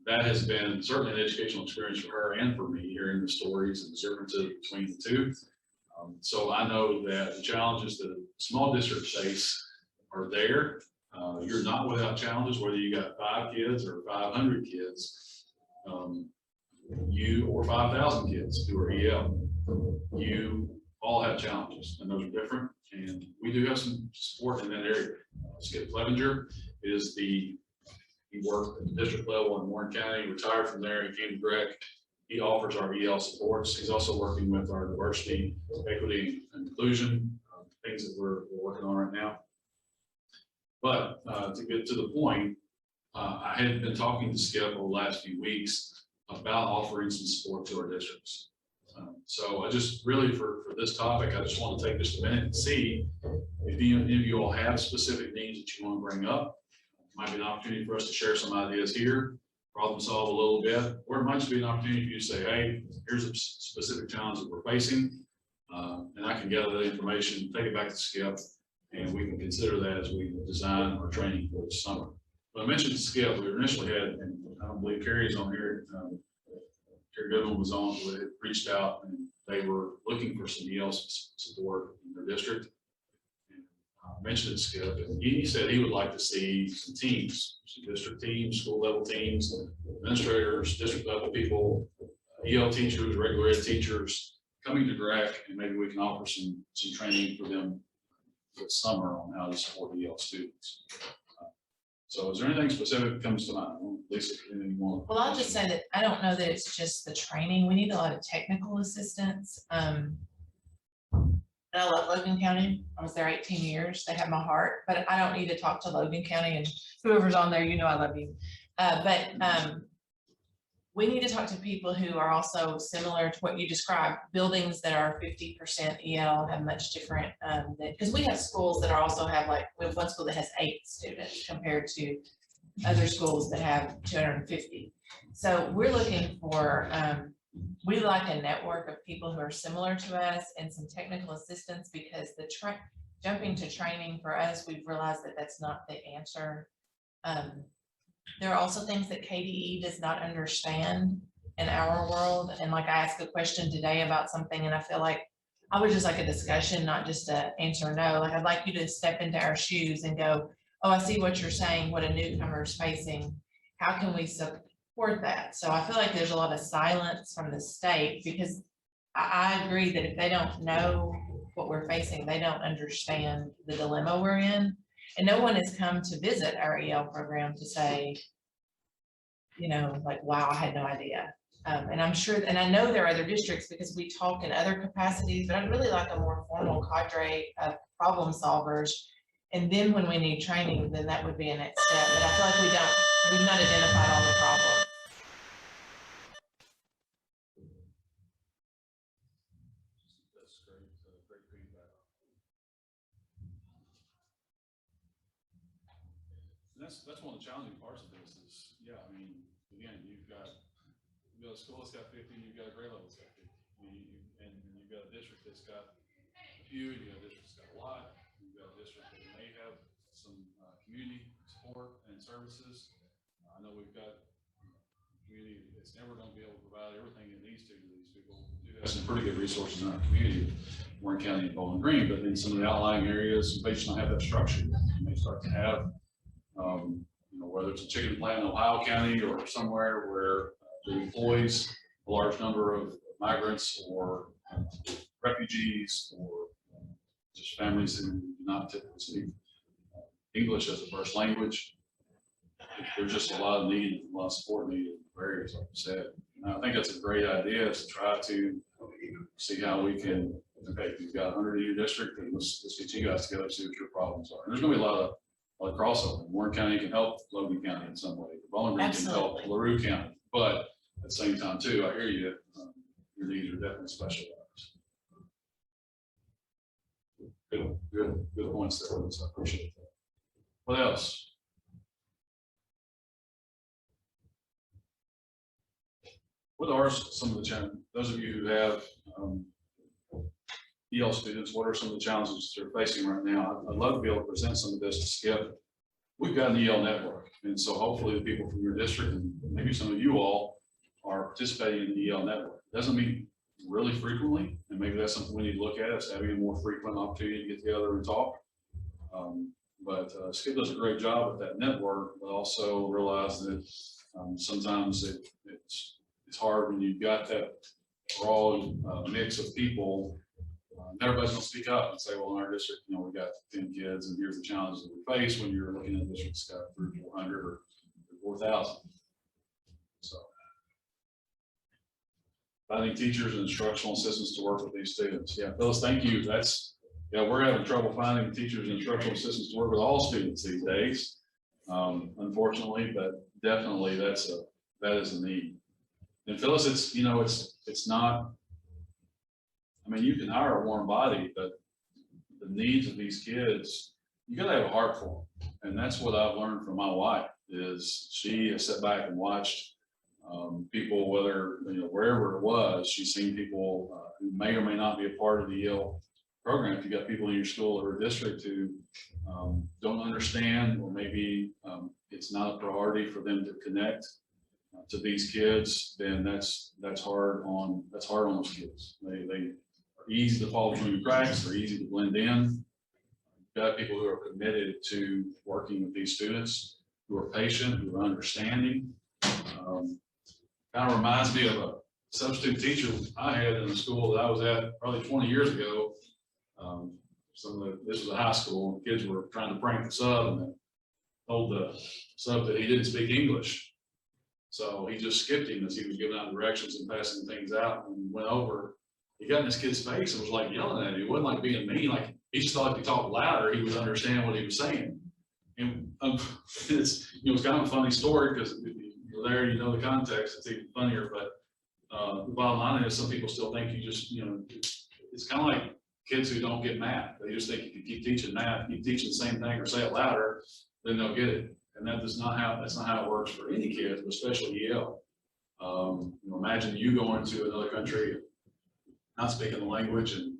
that has been certainly an educational experience for her and for me, hearing the stories and the differences between the two. So I know that the challenges that small districts face are there. You're not without challenges, whether you got 5 kids or 500 kids, you or 5,000 kids who are EL. You all have challenges, and those are different. And we do have some support in that area. Skip Clevenger is he worked at the district level in Warren County, retired from there, he came to Greg. He offers our EL supports. He's also working with our diversity, equity, and inclusion, things that we're working on right now. But to get to the point, I had been talking to Skip over the last few weeks about offering some support to our districts. So I just really, for this topic, I just want to take just a minute and see if any of you all have specific needs that you want to bring up. Might be an opportunity for us to share some ideas here, problem solve a little bit, or it might just be an opportunity for you to say, hey, here's a specific challenge that we're facing. And I can gather that information, take it back to Skip, and we can consider that as we design our training for the summer. But I mentioned Skip, we initially had, and I don't believe Carrie's on here, Carrie Goodman was on, so they reached out and they were looking for some EL support in their district. And I mentioned it to Skip, and he said he would like to see some teams, some district teams, school level teams, administrators, district level people, EL teachers, regular ed teachers coming to GRAC, and maybe we can offer some training for them this summer on how to support EL students. So is there anything specific that comes to mind? Lisa, anything more? Well, I'll just say that I don't know that it's just the training. We need a lot of technical assistance. And I love Logan County. I was there 18 years. They have my heart, but I don't need to talk to Logan County, and whoever's on there, you know, I love you. But we need to talk to people who are also similar to what you described, buildings that are 50% EL have much different, because we have schools that are also have, like, we have one school that has 8 students compared to other schools that have 250. So we're looking for, we like a network of people who are similar to us and some technical assistance, because the jumping to training for us, we've realized that that's not the answer. There are also things that KDE does not understand in our world. And like I asked a question today about something, and I feel like I would just like a discussion, not just a answer no. Like I'd like you to step into our shoes and go, oh, I see what you're saying, what a newcomer is facing. How can we support that? So I feel like there's a lot of silence from the state, because I agree that if they don't know what we're facing, they don't understand the dilemma we're in. And no one has come to visit our EL program to say, you know, like, wow, I had no idea. And I'm sure, and I know there are other districts because we talk in other capacities, but I'd really like a more formal cadre of problem solvers. And then when we need training, then that would be a next step. But I feel like we've not identified all the problems. That's great, great feedback. And that's one of the challenging parts of this is, yeah, I mean, again, you've got a school that's got 50, you've got a grade level that's got 50. And you've got a district that's got a few, you've got a district that's got a lot, you've got a district that may have some community support and services. I know we've got community that's never going to be able to provide everything it needs to these people. We do have some pretty good resources in our community, Warren County and Bowling Green, but in some of the outlying areas, they just don't have that structure. You may start to have, you know, whether it's a chicken plant in Ohio County or somewhere where the employees a large number of migrants or refugees or just families who do not typically speak English as a first language. There's just a lot of need, a lot of support needed in areas, like you said. And I think that's a great idea, is to try to see how we can, okay, if you've got 100 in your district, then let's get you guys together, see what your problems are. And there's gonna be a lot of crossover. Warren County can help Logan County in some way. Bowling Green can help LaRue County. But at the same time too, I hear you, your needs are definitely specialized. Good points there, so I appreciate that. What else? What are some of the challenges, those of you who have EL students, what are some of the challenges they're facing right now? I'd love to be able to present some of this to Skip. We've got an EL network, and so hopefully the people from your district and maybe some of you all are participating in the EL network. Doesn't mean really frequently, and maybe that's something we need to look at, is having a more frequent opportunity to get together and talk. But Skip does a great job with that network, but also realize that sometimes it's hard when you've got that broad mix of people. Everybody's gonna speak up and say, well, in our district, you know, we got 10 kids and here's the challenges that we face when you're looking at districts got 300, 400 or 4,000. So finding teachers and instructional assistants to work with these students. Yeah, Phyllis, thank you. Yeah, we're having trouble finding teachers and instructional assistants to work with all students these days. Unfortunately, but definitely that is a need. And Phyllis, it's not, I mean, you can hire a warm body, but the needs of these kids, you gotta have a heart for them. And that's what I've learned from my wife, is she has sat back and watched people, whether, wherever it was, she's seen people who may or may not be a part of the EL program. If you got people in your school or district who don't understand, or maybe it's not a priority for them to connect to these kids, then that's hard on those kids. They are easy to fall between the cracks. They're easy to blend in. You've got people who are committed to working with these students, who are patient, who are understanding. Kind of reminds me of a substitute teacher I had in the school that I was at probably 20 years ago. This was a high school, and kids were trying to prank the sub, and they told the sub that he didn't speak English. So he just skipped him as he was giving out directions and passing things out, and went over. He got in this kid's face and was like yelling at him. It wasn't like being mean, like he just thought if he talked louder, he would understand what he was saying. And it's kind of a funny story, because if you're there, you know the context, it's even funnier. But the bottom line is, some people still think you just, it's kind of like kids who don't get math. They just think if you keep teaching math, keep teaching the same thing or say it louder, then they'll get it. And that's not how it works for any kids, but especially EL. Imagine you going to another country, not speaking the language, and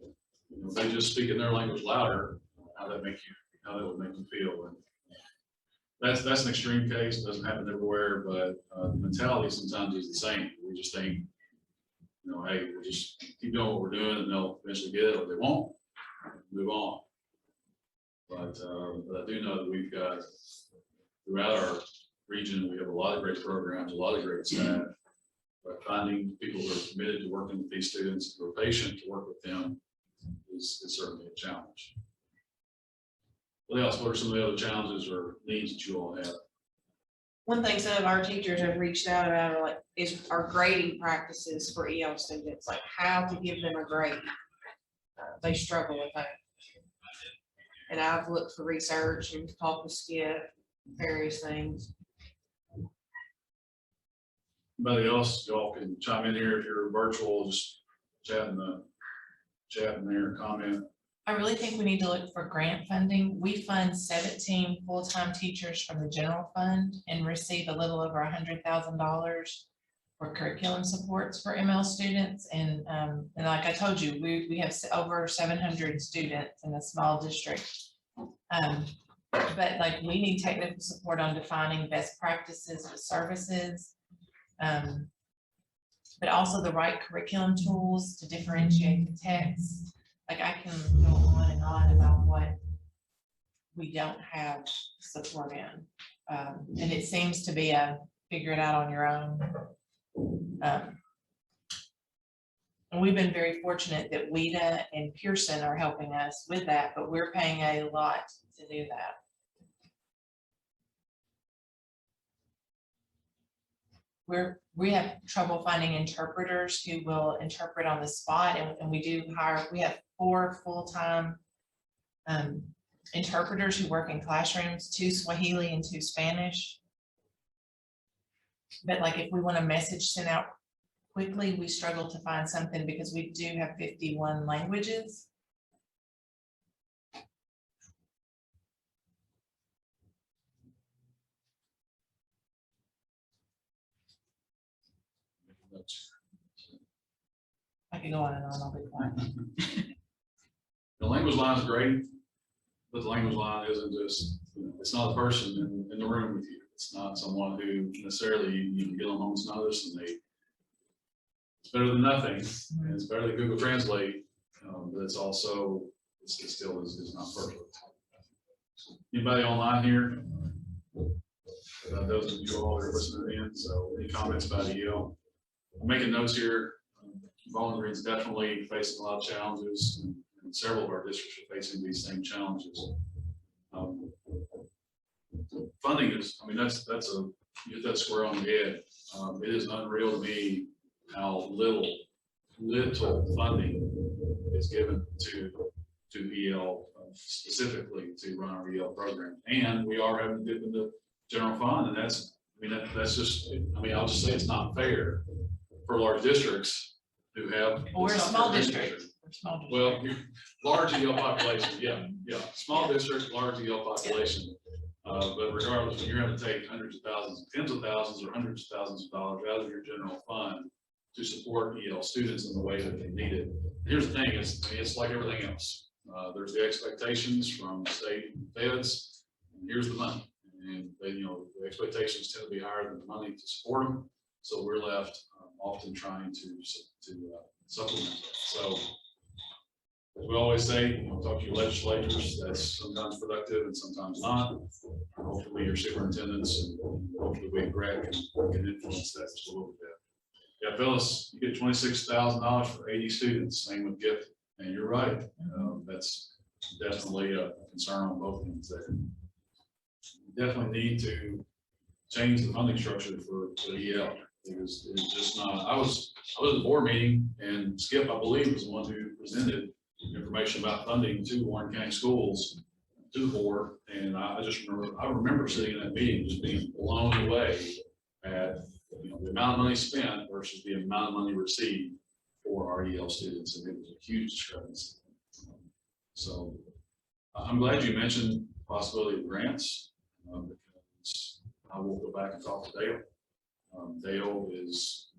they just speak in their language louder. How that would make you feel. And that's an extreme case. It doesn't happen everywhere, but the mentality sometimes is the same. We just think, hey, we'll just keep doing what we're doing, and they'll eventually get it, or they won't. Move on. But I do know that we've got, throughout our region, we have a lot of great programs, a lot of great staff. But finding people who are committed to working with these students, who are patient to work with them, is certainly a challenge. What else? What are some of the other challenges or needs that you all have? One thing some of our teachers have reached out about is our grading practices for EL students, like how to give them a grade. They struggle with that. And I've looked for research and talked with Skip, various things. Anybody else? Y'all can chime in here if you're virtual, just chat in there, comment. I really think we need to look for grant funding. We fund 17 full-time teachers from the general fund and receive a little over $100,000 for curriculum supports for ML students. And like I told you, we have over 700 students in a small district. But like, we need technical support on defining best practices with services, but also the right curriculum tools to differentiate the text. Like, I can go on and on about what we don't have support in. And it seems to be a figure it out on your own. And we've been very fortunate that WIDA and Pearson are helping us with that, but we're paying a lot to do that. We have trouble finding interpreters who will interpret on the spot, and we have 4 full-time interpreters who work in classrooms, 2 Swahili and 2 Spanish. But like, if we want a message sent out quickly, we struggle to find something because we do have 51 languages. I can go on and on, I'll be quiet. The language line is great, but the language line isn't just, it's not a person in the room with you. It's not someone who necessarily you can get on amongst others and it's better than nothing, and it's better than Google Translate, but it's also, it still is not perfect. Anybody online here? Those of you all that are listening in, so any comments about EL? I'm making notes here. Bowling Green's definitely facing a lot of challenges, and several of our districts are facing these same challenges. Funding is, I mean, that's you hit that square on the head. It is unreal to me how little funding is given to EL, specifically to run our EL program. And we are having to dip into general fund, and that's, I mean, that's just, I mean, I'll just say it's not fair for large districts who have. We're a small district. Well, large EL population, yeah, small district, large EL population. But regardless, when you're having to take hundreds of thousands, tens of thousands, or hundreds of thousands of dollars out of your general fund to support EL students in the way that they need it. Here's the thing, it's like everything else. There's the expectations from state feds, and here's the money. And they, the expectations tend to be higher than the money to support them. So we're left often trying to supplement that. So as we always say, talk to your legislators. That's sometimes productive and sometimes not. Hopefully your superintendents and hopefully we at Greg can influence that just a little bit. Yeah, Phyllis, you get $26,000 for 80 students, same with gift. And you're right. That's definitely a concern on both ends there. We definitely need to change the funding structure for EL. It's just not. I was at the board meeting, and Skip, I believe, was the one who presented information about funding to Warren County schools to the board. And I remember sitting in that meeting just being blown away at the amount of money spent versus the amount of money received for our EL students, and it was a huge discrepancy. So I'm glad you mentioned the possibility of grants, because I will go back and talk to Dale. Dale is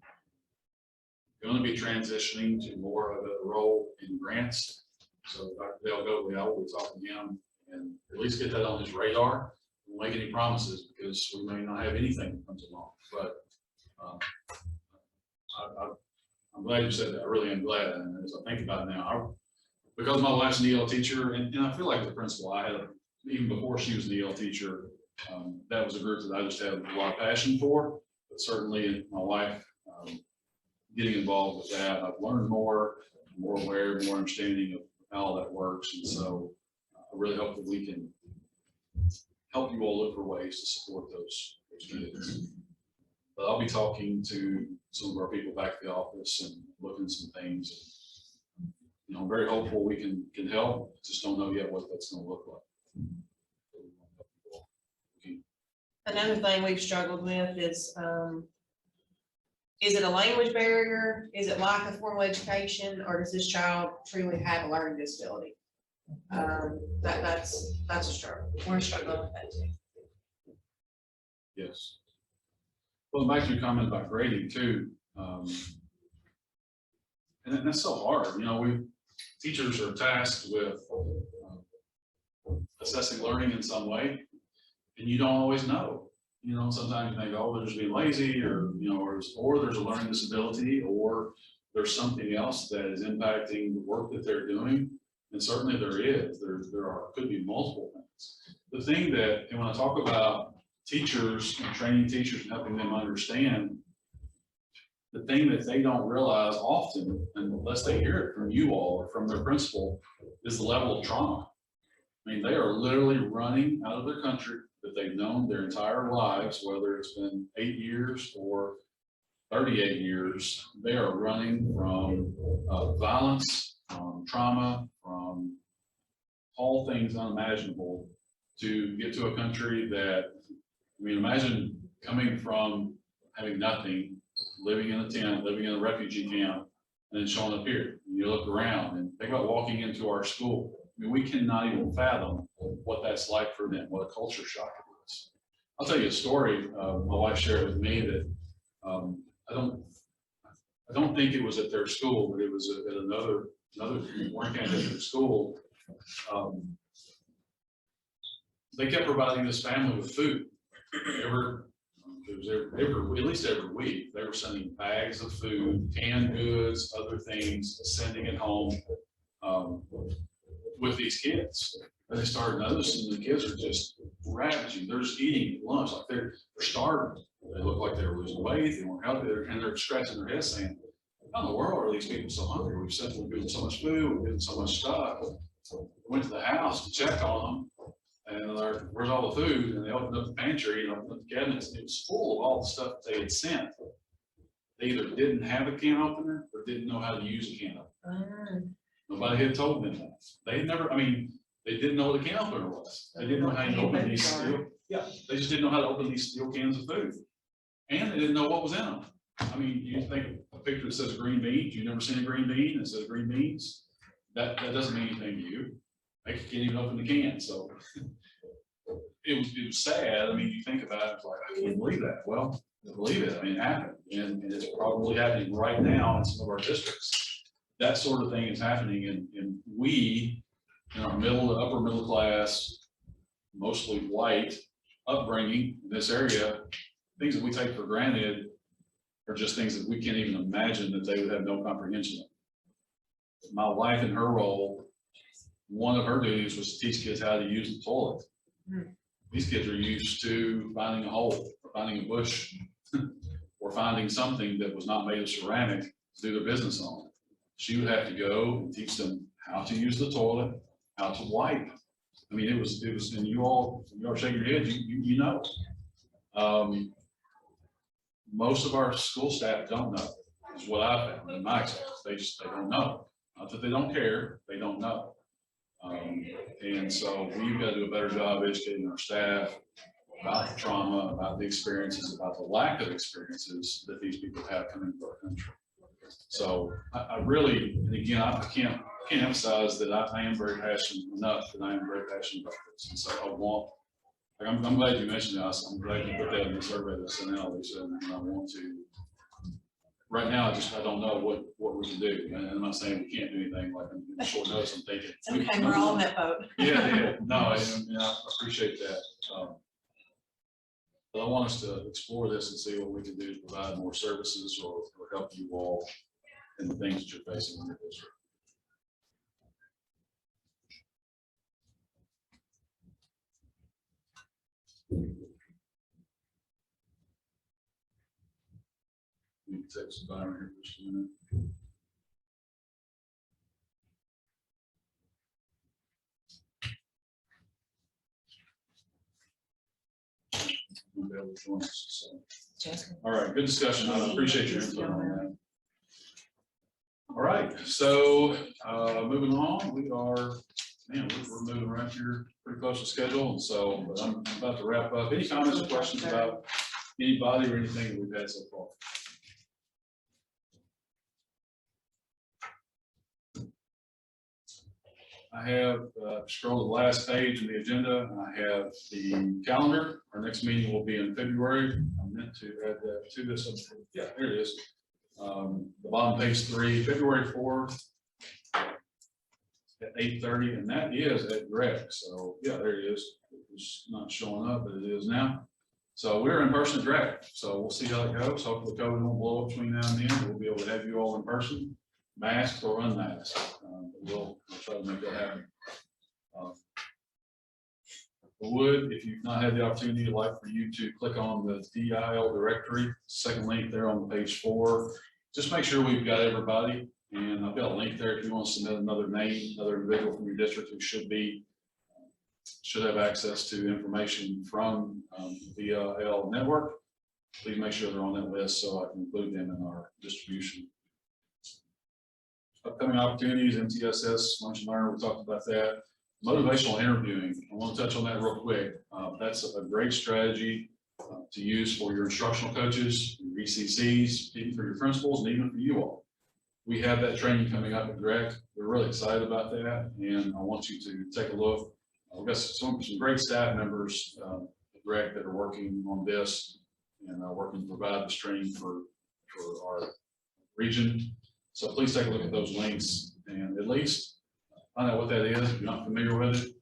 going to be transitioning to more of a role in grants. So Dr. Dale Goatley, I will be talking to him and at least get that on his radar. We'll make any promises because we may not have anything that comes along, but I'm glad you said that. I really am glad. And as I think about it now, because my wife's an EL teacher, and I feel like the principal I had, even before she was an EL teacher, that was a group that I just had a lot of passion for. But certainly my wife getting involved with that, I've learned more aware, more understanding of how that works. And so I really hope that we can help you all look for ways to support those kids. But I'll be talking to some of our people back at the office and looking at some things. I'm very hopeful we can help. Just don't know yet what that's going to look like. Another thing we've struggled with is it a language barrier? Is it lack of formal education, or does this child truly have a learning disability? That's a struggle. We're struggling with that too. Yes. Well, back to your comment about grading too, and that's so hard. Teachers are tasked with assessing learning in some way, and you don't always know. Sometimes you think, oh, they're just being lazy, or or there's a learning disability, or there's something else that is impacting the work that they're doing. And certainly there is. There could be multiple things. The thing that, and when I talk about teachers and training teachers and helping them understand, the thing that they don't realize often, unless they hear it from you all or from their principal, is the level of trauma. I mean, they are literally running out of their country that they've known their entire lives, whether it's been 8 years or 38 years. They are running from violence, from trauma, from all things unimaginable to get to a country that, I mean, imagine coming from having nothing, living in a tent, living in a refugee camp, and then showing up here. And you look around and think about walking into our school. I mean, we cannot even fathom what that's like for them, what a culture shock it is. I'll tell you a story. My wife shared with me that I I don't think it was at their school, but it was at another Warren County District school. They kept providing this family with food. At least every week, they were sending bags of food, canned goods, other things, sending it home with these kids. And they started noticing the kids are just ravaging. They're just eating lunch like they're starving. They look like they're losing weight. They weren't healthy, and they're scratching their heads saying, "How in the world are these people so hungry? We've sent them given so much food, we've given so much stuff." Went to the house to check on them, and they're, "Where's all the food?" And they opened up the pantry and opened up the cabinets, and it was full of all the stuff they had sent. They either didn't have a can opener or didn't know how to use a can opener. Nobody had told them that. They had never, I mean, they didn't know what a can opener was. They didn't know how to open these steel. Yeah, they just didn't know how to open these steel cans of food. And they didn't know what was in them. I mean, you think a picture that says green beans, you've never seen a green bean that says green beans. That doesn't mean anything to you. They can't even open the can. So it was sad. I mean, you think about it, it's like, I can't believe that. Well, I believe it. I mean, it happened. And it's probably happening right now in some of our districts. That sort of thing is happening. And we, in our middle to upper middle class, mostly white upbringing in this area, things that we take for granted are just things that we can't even imagine that they would have no comprehension of. My wife, in her role, one of her duties was to teach kids how to use the toilet. These kids are used to finding a hole, or finding a bush, or finding something that was not made of ceramic to do their business on. She would have to go and teach them how to use the toilet, how to wipe. I mean, it was, and you all shaking your head, you know. Most of our school staff don't know, is what I found in my experience. They don't know. Not that they don't care, they don't know. And so we've got to do a better job educating our staff about the trauma, about the experiences, about the lack of experiences that these people have coming to our country. So I really, and again, I can't emphasize that I am very passionate enough that I am very passionate about this. And so I want, like, I'm glad you mentioned us. I'm glad you put that in the survey that I sent out, Lisa, and I want to. Right now, I don't know what we can do. And I'm not saying we can't do anything, like in short notice, I'm thinking. It's okay, we're all in that boat. Yeah, no, and I appreciate that. But I want us to explore this and see what we can do to provide more services or help you all in the things that you're facing in your district. We can take some time here for just a minute. We'll be able to join us, so. All right, good discussion. I appreciate your input on that. All right, so moving on, we are, man, we're moving right here pretty close to schedule, and so but I'm about to wrap up. Any comments or questions about anybody or anything that we've had so far? I have scrolled the last page of the agenda. I have the calendar. Our next meeting will be in February. I meant to add that to this. Yeah, there it is. The bottom page 3, February 4th at 8:30, and that is at Greg. So yeah, there it is. It's not showing up, but it is now. So we're in person at Greg. So we'll see how it goes. Hopefully the COVID won't blow up between now and then. We'll be able to have you all in person, masked or unmasked. We'll try to make that happen. If you've not had the opportunity, I'd like for you to click on the DIL directory, second link there on page 4. Just make sure we've got everybody. And I've got a link there if you want to submit another name, another individual from your district who should have access to information from the DIL network. Please make sure they're on that list so I can include them in our distribution. Upcoming opportunities, MTSS, Lunch and Learn, we talked about that. Motivational interviewing, I want to touch on that real quick. That's a great strategy to use for your instructional coaches, your VCCs, even for your principals, and even for you all. We have that training coming up at Greg. We're really excited about that, and I want you to take a look. We've got some great staff members at Greg that are working on this and working to provide this training for our region. So please take a look at those links and at least find out what that is. If you're not familiar with it,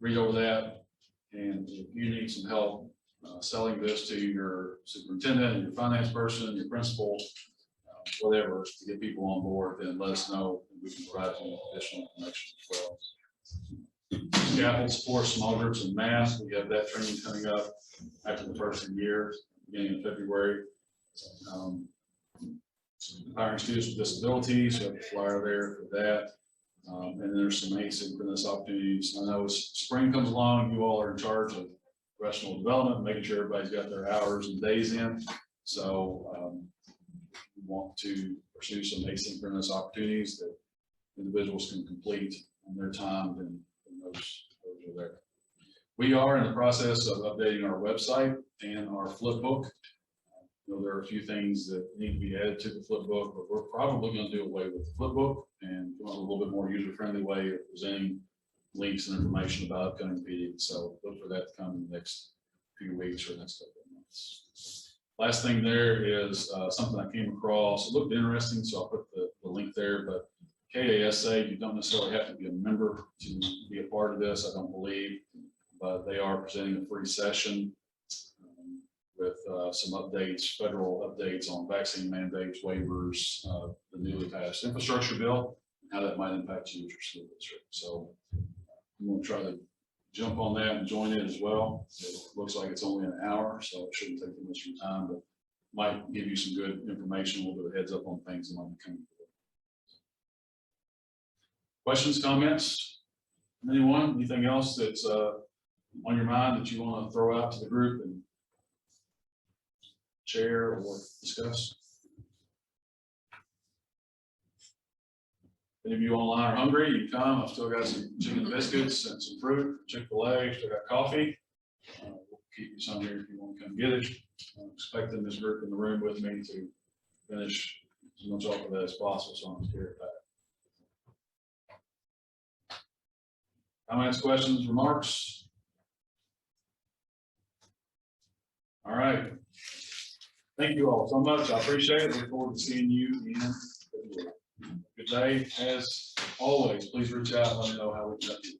read over that. And if you need some help selling this to your superintendent, your finance person, your principal, whatever, to get people on board, then let us know, and we can provide you additional information as well. Scaffold support small groups in math. We have that training coming up after the first of the year, beginning of February. Empowering students with disabilities, we have a flyer there for that. And then there's some asynchronous opportunities. I know as spring comes along, you all are in charge of professional development, making sure everybody's got their hours and days in. So we want to pursue some asynchronous opportunities that individuals can complete in their time, and those are there. We are in the process of updating our website and our flip book. There are a few things that need to be added to the flip book, but we're probably going to do away with the flip book and go on a little bit more user-friendly way of presenting links and information about upcoming meetings. So look for that to come in the next few weeks or next couple of months. Last thing there is something I came across. It looked interesting, so I'll put the link there. But KASA, you don't necessarily have to be a member to be a part of this, I don't believe, but they are presenting a free session with some updates, federal updates on vaccine mandates, waivers, the newly passed infrastructure bill, and how that might impact you as your school district. So I'm going to try to jump on that and join it as well. It looks like it's only an hour, so it shouldn't take too much of your time, but might give you some good information, a little bit of heads up on things that might be coming. Questions, comments? Anyone? Anything else that's on your mind that you want to throw out to the group and share or discuss? If any of you online are hungry, you come. I've still got some chicken biscuits and some fruit, Chick-fil-A, still got coffee. We'll keep you some here if you want to come get it. I'm expecting this group in the room with me to finish as much off of that as possible, so I'm scared of that. Comments, questions, remarks? All right. Thank you all so much. I appreciate it. Look forward to seeing you in February. Good day. As always, please reach out and let me know how we can help you.